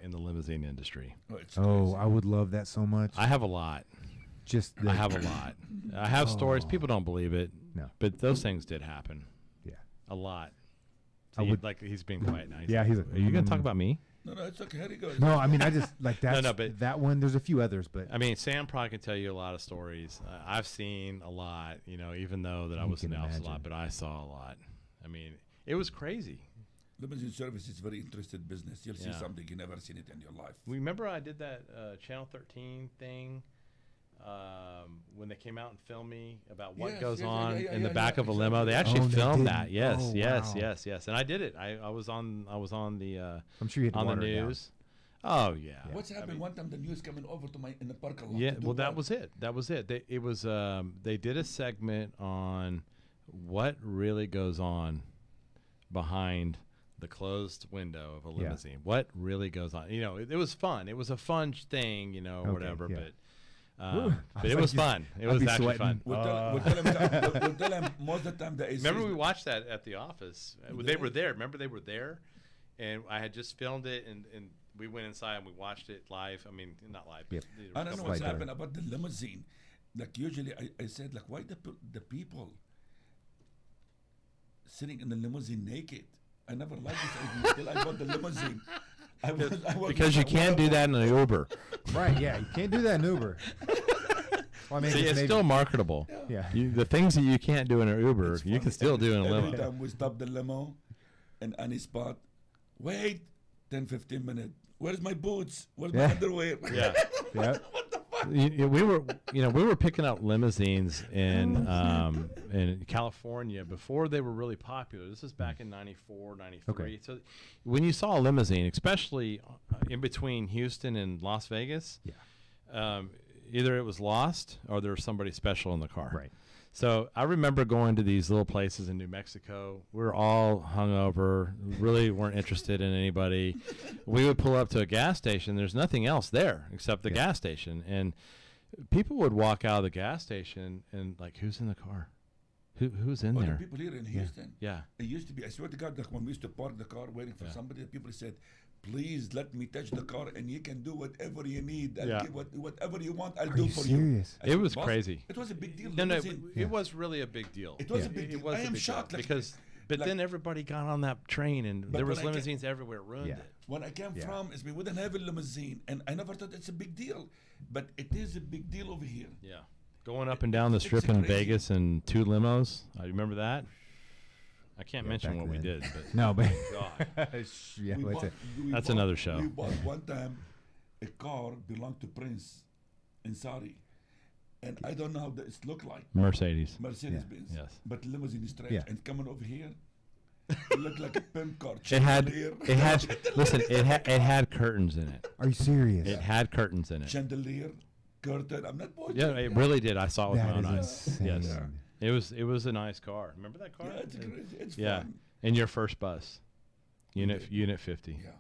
In the limousine industry. Oh, it's Oh, crazy. I would love that so much. I have a lot. I have a lot. I have stories. People don't believe it. No. But those things did happen. Yeah. A lot. I would- like he's being quiet now. Yeah, he's Are like, you going to talk about me? No, it's okay. Here he goes. No, I mean, I just like that. No, but- that one. There's a few others, but I mean, Sam probably can tell you a lot of stories. I've seen a lot, even though that I You was in can the office a imagine. lot, but I saw a lot. I mean, it was crazy. Limousine service is very interesting business. You'll see Yeah. something you never seen it in your life. Remember I did that Channel 13 thing when they came out and filmed me about what Yes, goes yes, on yeah, in the yeah, back yeah, of a limo. They exactly. actually Oh, they filmed did? that. Yes, Oh, yes, wow. yes, and I did it. I was on the I'm sure you had to on the water it down. news. Oh yeah. What's happened? One time the news coming over to my in the parking lot. Yeah, to do well, that what? was it. That was it. They did a segment on what really goes on behind the closed window of a Yeah. limousine. What really goes on? It was fun. It was a fun thing, Okay, whatever. yeah. But it was fun. It I'd was be actually sweating. fun. We'll tell him most of the time that Remember we watched that at the office. We They did? were there. Remember they were there, and I had just filmed it, and we went inside and we watched it live. I mean, not live. Yep. But I don't know Slide what's there. happened about the limousine. Like usually I said like why the people sitting in the limousine naked. I never liked this idea until I bought the limousine. I was Because you can't do that in an Uber. Right? Yeah, you can't do that in Uber. Well, I mean, See, it's maybe- still marketable. Yeah. The things that you can't do in an Uber, It's you funny. can still do in a Every limo. time we stop the limo in any spot, wait 10, 15 minutes. Where's my boots? Where's my Yeah. underwear? Yeah. Yeah. We were picking up limousines in California before they were really popular. This is back in 94, 93. Okay. So when you saw a limousine, especially in between Houston and Las Vegas, either it was lost or there was somebody special in the car. Right. So I remember going to these little places in New Mexico. We were all hungover, really weren't interested in anybody. We would pull up to a gas station. There's nothing else there except the gas station. And people would walk out of the gas station and like, who's in the car? Who's in Oh, the there? people here in Houston. Yeah. It used to be, I swear to God, like when we used to park the car waiting for Yeah. somebody, the people said, please let me touch the car and you can do whatever you need. I'll Yeah. give whatever you want, I'll Are do you for serious? you. I It said, was "Boss, crazy. It was a big deal. No, limousine." it was really a big deal. It was Yeah. a big deal. It was I a am big shocked. deal Like, because, but like- then everybody got on that train and But there when was I get- limousines everywhere. It ruined Yeah. it. when I came Yeah. from, it's been with an heavy limousine, and I never thought it's a big deal, but it is a big deal over here. Yeah. Going up and down the It's strip in crazy. Vegas in 2 limos. I remember that. I can't Yeah, mention back what we then. did, but No, but God. yeah, We what's bought- it? we That's bought- another show. We bought one time a car belonged to Prince in Saudi, and I don't know how it looked like. Mercedes. Mercedes Yeah. Benz. Yes. But limousine is strange. Yeah. And coming over here, it looked like a pimp car. It had Chandelier. listen, it had curtains in it. Are you serious? It had curtains in it. Chandelier, curtain. I'm not bullshit. Yeah, it really did. I saw it with That my own is eyes. insane. Yes. It was a nice car. Remember that car? Yeah, it's crazy. It's Yeah. fun. And your first bus. Unit did. Unit 50. Yeah.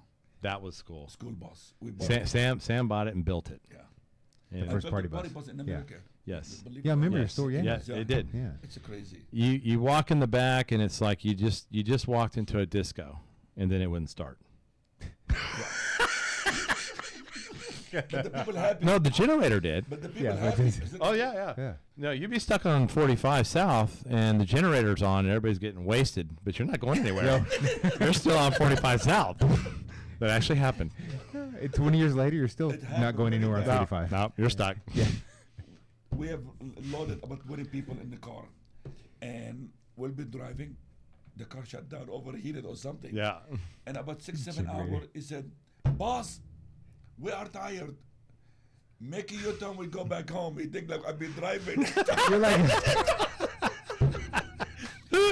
That was cool. School bus. We bought it. Sam bought it and built it. Yeah. And The first I party built a bus. in Yeah. America. yes. Believe Yeah, I it or remember not. your story. Yeah. Yes, it did. Yeah. It's crazy. You walk in the back and it's like you just walked into a disco and then it wouldn't start. But the people happy. No, the generator did. But the people Yeah, happy. but- Is it- Oh yeah. Yeah. No, you'd be stuck on 45 South and the generator's on and everybody's getting wasted, but you're not going anywhere. You're still on 45 South. That actually happened. 20 years later, you're still It not happened going many anywhere on times. 45. No, you're stuck. Yeah. We have loaded about 20 people in the car, and we'll be driving. the car shut down, overheated or something. Yeah. And about 6-7 Generator. hours, he said, "Boss, we are tired. Make a U-turn, we go back home." He think like I've been driving. You're like,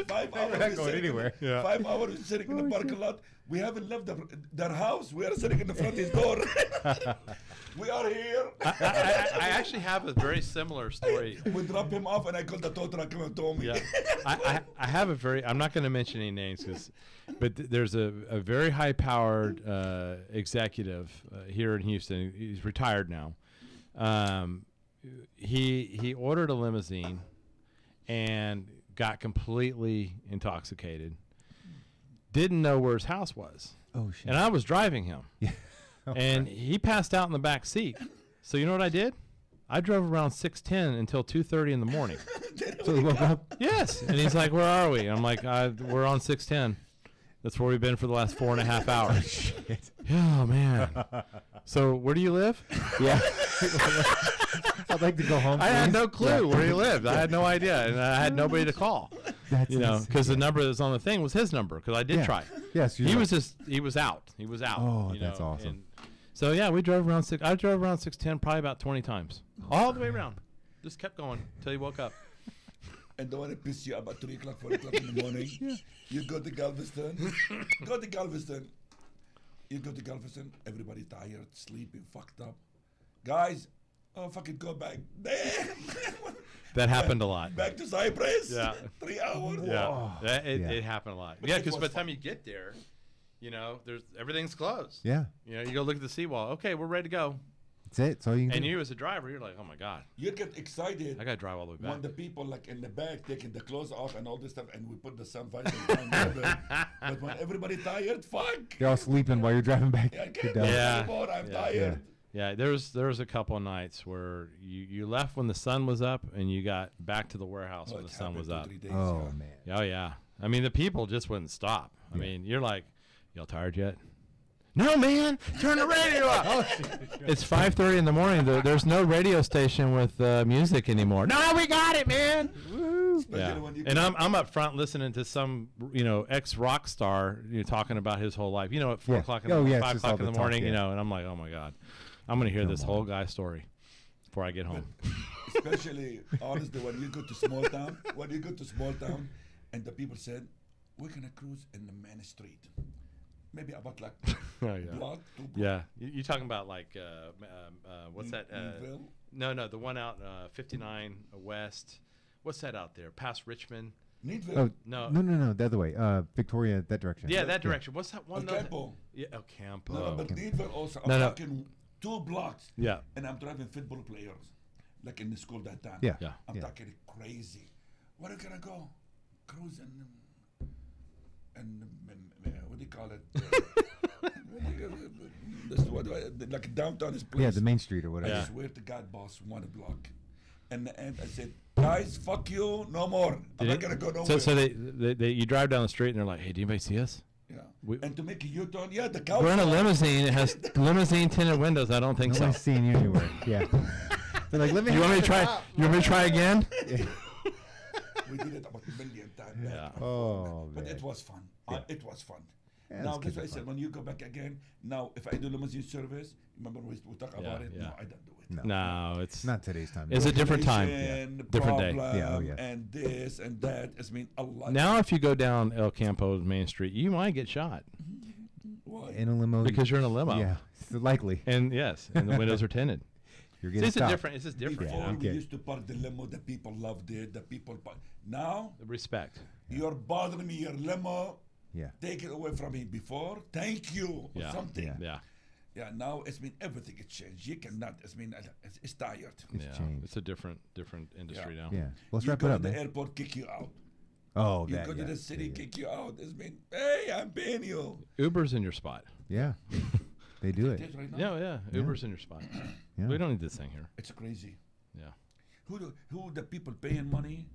5 hours. not we're going sitting anywhere. In, Yeah. 5 hours we're sitting in the parking lot. We haven't left their house. We are sitting in the front of his door. We are here. I actually have a very similar story. We drop him off, and I called the tow truck and told me. Yeah, I have a very. I'm not going to mention any names, but there's a very high-powered executive here in Houston. He's retired now. He ordered a limousine and got completely intoxicated. Didn't know where his house was, oh shit. and I was driving him, Yeah. and he passed out in the back seat. So you know what I did? I drove around 6:10 until 2:30 in the morning. So he woke up. Yes. And he's like, "Where are we?" I'm like, "We're on 610. That's where we've been for the last 4.5 hours." Shit. Oh, man. So where do you live? Yeah. I'd like to go home. I had please. no clue Yeah. where he lived. I had no idea. And I had nobody to call, That's you know, insane. because the number that's on the thing was his number, because I did Yeah. try. Yes. He was out. He was out. Oh, you that's know, awesome. and so, yeah, we drove around I drove around 610 probably about 20 times. All the way around. Just kept going until he woke up. And don't want to piss you about 3 o'clock, 4 o'clock in the morning. You go to Galveston. Go to Galveston. You go to Galveston. Everybody tired, sleeping, fucked up. Guys, oh, fucking go back. Damn. That happened a lot. Back to Cyprus. Yeah. 3 hours. Yeah, Yeah. it happened a lot. But Yeah, it because was by the fun. time you get there, you know, everything's closed. Yeah. You know, you go look at the seawall. Okay, we're ready to go. That's it. That's all you can And do. you, as a driver, you're like, oh my god, You get excited I got to drive all the way back. when the people like in the back taking the clothes off and all this stuff, and we put the sun visor down there. But when everybody tired, fuck. They're all sleeping while you're driving back. I to can't Dallas. Yeah. anymore. I'm Yeah. tired. Yeah, there was a couple of nights where you left when the sun was up and you got back to the warehouse when it the sun happened was 2, up. 3 days, Oh yeah. man. Oh yeah, I mean the people just wouldn't stop. I Yeah. mean, you're like, y'all tired yet? No, man, turn the radio off. It's 5:30 in the morning. There's no radio station with music anymore. No, we got it, man. Especially Yeah, when you and I'm up front listening to some ex rock star talking about his whole life. At 4 Yeah. o'clock in Oh, the yeah, it's 5 just o'clock all in the the morning, talk, yeah. and I'm like, oh my god, I'm gonna hear this whole guy's story before I get home. Especially, honestly, when you go to small town, and the people said, we're gonna cruise in the main street, maybe about like Oh, yeah. block, 2 blocks. Yeah, you talking about like what's that? Meadville? No, the one out 59 West. What's that out there? Past Richmond? Needville. Oh No. no, the other way. Victoria, that direction. Yeah, that direction. What's that one? Campo. Yeah, El Campo. No, but Needville also. I'm No, no. talking 2 blocks. Yeah. And I'm driving football players, like in the school that time. Yeah. Yeah. I'm Yeah. talking crazy. Where are you gonna go? Cruise and what do you call it? This is like downtown is place. Yeah, the main street or whatever. Yeah. I swear to God, boss, 1 block. And the end, I said, guys, fuck you, no more. I'm not gonna go nowhere. So they you drive down the street and they're like, hey, do anybody see us? Yeah. And to make a U-turn, yeah, the couch. We're in a limousine. It has limousine tinted windows. I don't think No so. one's seeing you anywhere. Yeah. They're like, let me. You want me to try? You want me to try again? We did it about a million times. Yeah. Oh But man. it was fun. Yeah. It was fun. Yeah, Now, let's that's keep why I it said, fun. when you go back again, now, if I do limousine service, remember we talk about it? yeah. No, I don't do it. No, it's Not today's time. It's a different time. Regulation, Different day. problem, Yeah, oh, yeah. And this and that. I mean, a lot. now if you go down El Campo's Main Street, you might get shot Why? in a limo. because you're in a limo. Yeah, it's likely. And yes, and the windows are tinted. You're See, getting it's a stopped. different. It's just different. Before You know? we Okay. used to park the limo, the people loved it. The people now Respect. you're bothering me. Your limo, Yeah. take it away from me. Before, thank you or Yeah. something. Yeah. Yeah. Yeah, now it's been everything has changed. You cannot. It's tired. Yeah. changed. It's a different industry Yeah. now. Yeah. Let's You wrap go it to up, the man. airport, kick you out. Oh, You that. go to yeah. the city, Yeah, kick you out. It's mean, hey, I'm paying you. Uber's in your spot. Yeah. They do It it. is right now. Yeah. Uber's in your spot. Yeah. We don't need this thing here. It's crazy. Yeah. Who the people paying money?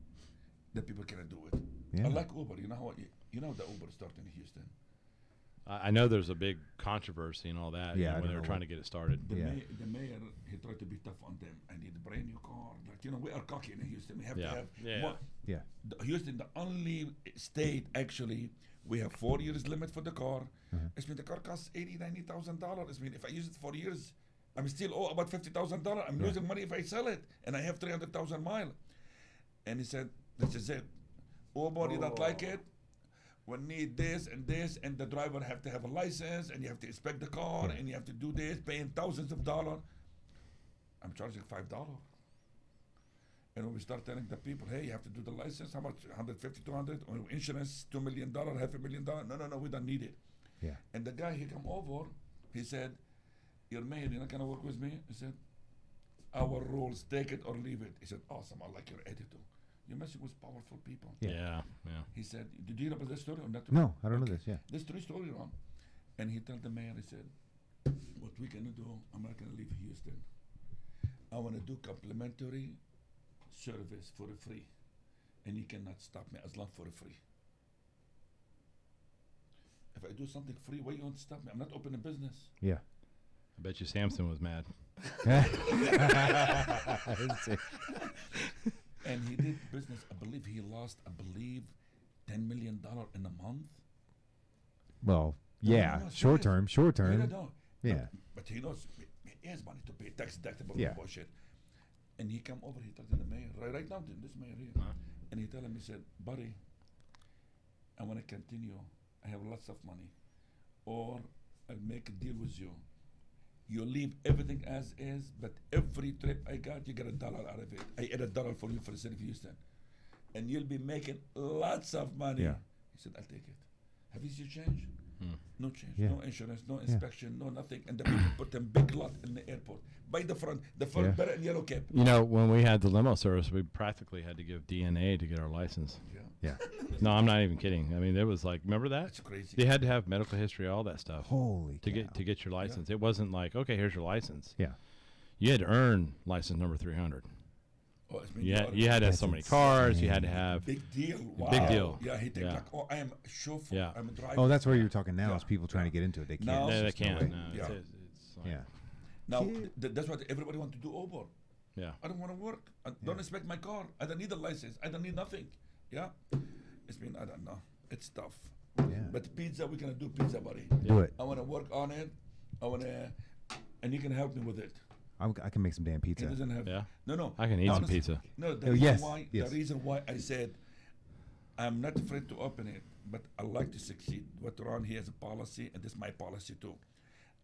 The people cannot do it. Yeah. I like Uber. You know how the Uber started in Houston. I know there's a big controversy and all that. Yeah, I when don't they were know trying what- to get it started. The Yeah. mayor he tried to be tough on them. I need to brand new car. Like, you know, we are cocky in Houston. We have Yeah. to have Yeah. more. Yeah. Houston, the only state actually, we have 4 years limit for the car. I mean, the car costs $80,000, $90,000. I mean, if I use it for years, I'm still owe about $50,000. I'm losing money if I sell it, and I have 300,000 miles. And he said, "This is it. Oh, boy, you don't like it. We need this, and the driver have to have a license, and you have to inspect the car, and you have to do this, paying thousands of dollars. I'm charging $5. And when we start telling the people, hey, you have to do the license, how much? 150, 200, or insurance, $2 million, $500,000. No, we don't need it. Yeah. And the guy, he come over, he said, you're married, you're not gonna work with me? I said, our rules, take it or leave it. He said, awesome, I like your attitude. You're messing with powerful people. Yeah. He said, did you know about this story or not? No, I don't know this. Yeah. This true story, Ron. And he told the mayor, he said, what we're gonna do, I'm not gonna leave Houston. I wanna do complimentary service for free. And you cannot stop me as long for free. If I do something free, why you won't stop me? I'm not opening business. Yeah. I bet you Samson was mad. And he did business. I believe he lost, $10 million in a month. Well, yeah. No, Short serious. term. No. Yeah. But he knows he has money to pay tax deductible Yeah. bullshit. And he come over, he talked to the mayor, right now, this mayor here. And he tell him, he said, buddy, I want to continue. I have lots of money. Or I'll make a deal with you. You leave everything as is, but every trip I got, you get $1 out of it. I add $1 for you for the city of Houston. And you'll be making lots of money. Yeah. He said, I'll take it. Have you seen change? No change, Yeah. no insurance, no inspection, no nothing. And the people put them big lot in the airport. By the front better in yellow cap. You know, when we had the limo service, we practically had to give DNA to get our license. Yeah. No, I'm not even kidding. I mean, it was like, remember that? That's crazy. They had to have medical history, all that stuff Holy to cow. get your license. It wasn't like, okay, here's your license. Yeah. You had to earn license number 300. Oh, it's been You had to have so many cars. You had to have. big deal. Wow. Big deal. Yeah, he think Yeah. like, oh, I am a chauffeur. Yeah. I'm a driver. Oh, that's where you're talking now. Yeah. Is people trying to get into it? They can't. No. No, they There's no can't. way. No, Yeah. it's like, Yeah. Now, that's what everybody want to do Uber. yeah. I don't want to work. I don't inspect my car. I don't need a license. I don't need nothing. Yeah. It's been, I don't know. It's tough. Yeah. But pizza, we're going to do pizza, buddy. Do it. I want to work on it. And you can help me with it. I can make some damn He pizza. doesn't have. Yeah. No. I can eat some Honestly, pizza. No, the Oh, reason yes, why yes. the reason why I said I'm not afraid to open it, but I like to succeed. What Ron he has a policy, and this is my policy too.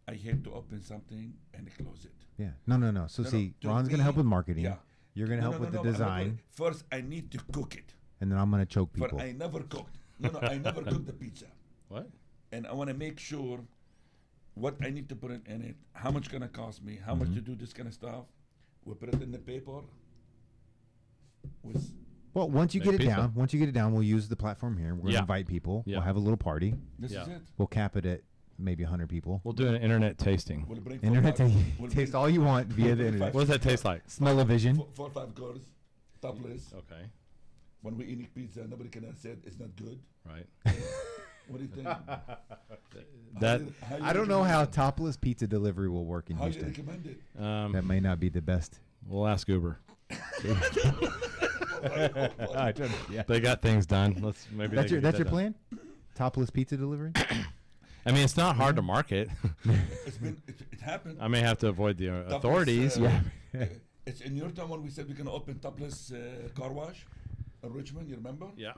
I hate to open something and close it. Yeah. No. So No, see, to Ron's gonna help me, with marketing. yeah. You're gonna help with the I'm not design, gonna- First, I need to cook it. and then I'm gonna choke But people. I never cooked. No, I never cooked the pizza. What? And I want to make sure what I need to put in it, how much gonna cost me, how much to do this kind of stuff. We put it in the paper. With Well, once you Make get it pizza. down, we'll use the platform here. We're gonna Yeah. invite people. Yeah. We'll have a little party. this Yeah. is it. We'll cap it at maybe 100 people. We'll do an internet tasting. We'll bring Internet four, taste, we'll taste bring all you want via the We'll internet. What does that taste like? Smell-o-vision. 4 or 5 girls, topless. Okay. When we eat pizza, nobody can say it's not good. Right. What do you think? That How you I don't know how recommend topless pizza delivery will work in it? How you Houston. recommend it? That may not be the best. we'll ask Uber. I don't, yeah. They got things done. Let's maybe That's they your can get that's your that done. plan? Topless pizza delivery? I mean, it's not hard to market. It happened. I may have to avoid the Topless, authorities. It's in your town when we said we're gonna open topless car wash in Richmond. You remember? Yeah.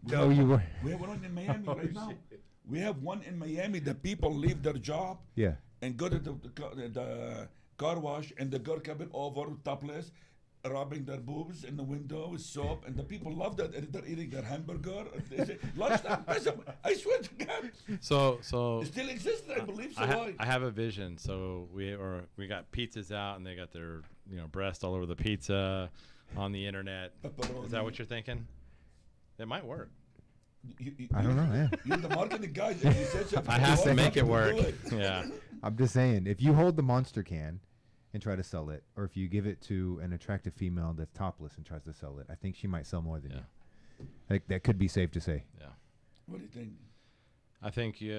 No, you were. We have one in Miami Oh, right now. We have one in Miami. The people leave their job Yeah. and go to the car wash, and the girl coming over topless, rubbing their boobs in the window with soap, and the people love that. And they're eating their hamburger. They say, lunchtime. I swear to God, So it still exists. I believe so. I have a vision. So we got pizzas out, and they got their breast all over the pizza on the internet. Is that what you're thinking? It might work. I don't know, yeah. You're the marketing guy. You said so. I have to make it Do work. it. Yeah. I'm just saying, if you hold the monster can and try to sell it, or if you give it to an attractive female that's topless and tries to sell it, I think she might sell more than Yeah. you. I think that could be safe to say. Yeah. What do you think? I think you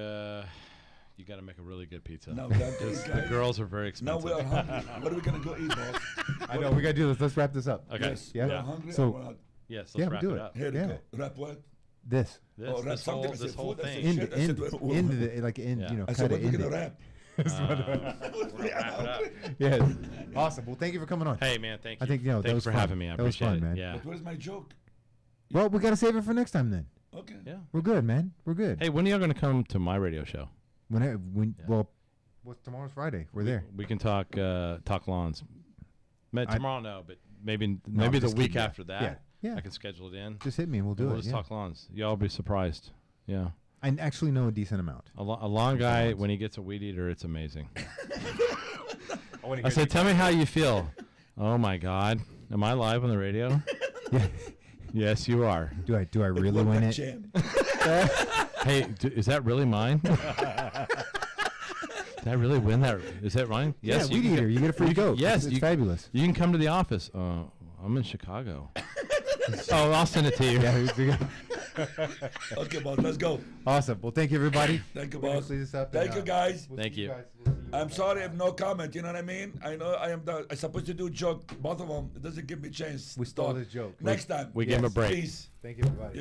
got to make a really good pizza. Now that Because is, the girls are very Now expensive. we are hungry. What are we gonna go eat, boss? I know we gotta do this. Let's wrap this up. Okay. Yes. Yeah. We're hungry. So- or not? Yes. Yeah, Let's wrap do it it. up. Here Yeah. you go. Wrap what? This This, Oh, wrap this whole, something. I this said whole food. I said thing. shit. I said, End the like end. Yeah. You know, I cut said, it. what we End gonna it. wrap? We're gonna wrap it up. Yes. Awesome. Well, thank you for coming on. Hey man, thank you. I think that Thanks was for fun. having me. I That was appreciate fun, it. man. Yeah. But where's my joke? Well, we gotta save it for next time then. Okay. Yeah. We're good, man. We're good. Hey, when are y'all gonna come to my radio show? When Yeah. well, what's tomorrow's Friday? We're there. We can talk lawns. Tomorrow, no, but maybe No, the just week keep- after that. Yeah. Yeah. I can schedule it in. Just hit me and we'll do We'll it. just Yeah. talk lawns. Y'all will be surprised. Yeah. I actually know a decent amount. A lawn guy, lawns. when he gets a weed eater, it's amazing. I I said, tell me how you feel. Oh my God. Am I live on the radio? Yeah. Yes, you are. Do I really win it? Jam. Hey, is that really mine? Did I really win that? Is that mine? Yes. Yeah, weed eater. You get a free goat. Yes, It's fabulous. You can come to the office. I'm in Chicago. Oh, I'll send it to you. Yeah. Okay, boss. Let's go. Awesome. Well, thank you, everybody. Thank you, We're gonna boss. clean this up Thank and, you, guys. we'll Thank see you. guys. We'll see you I'm guys. sorry if no comment. You know what I mean? I know I am I'm supposed to do joke. Both of them. It doesn't give me a chance. We to stole talk. his joke. Next time. We give him a break. Peace. Thank you, everybody.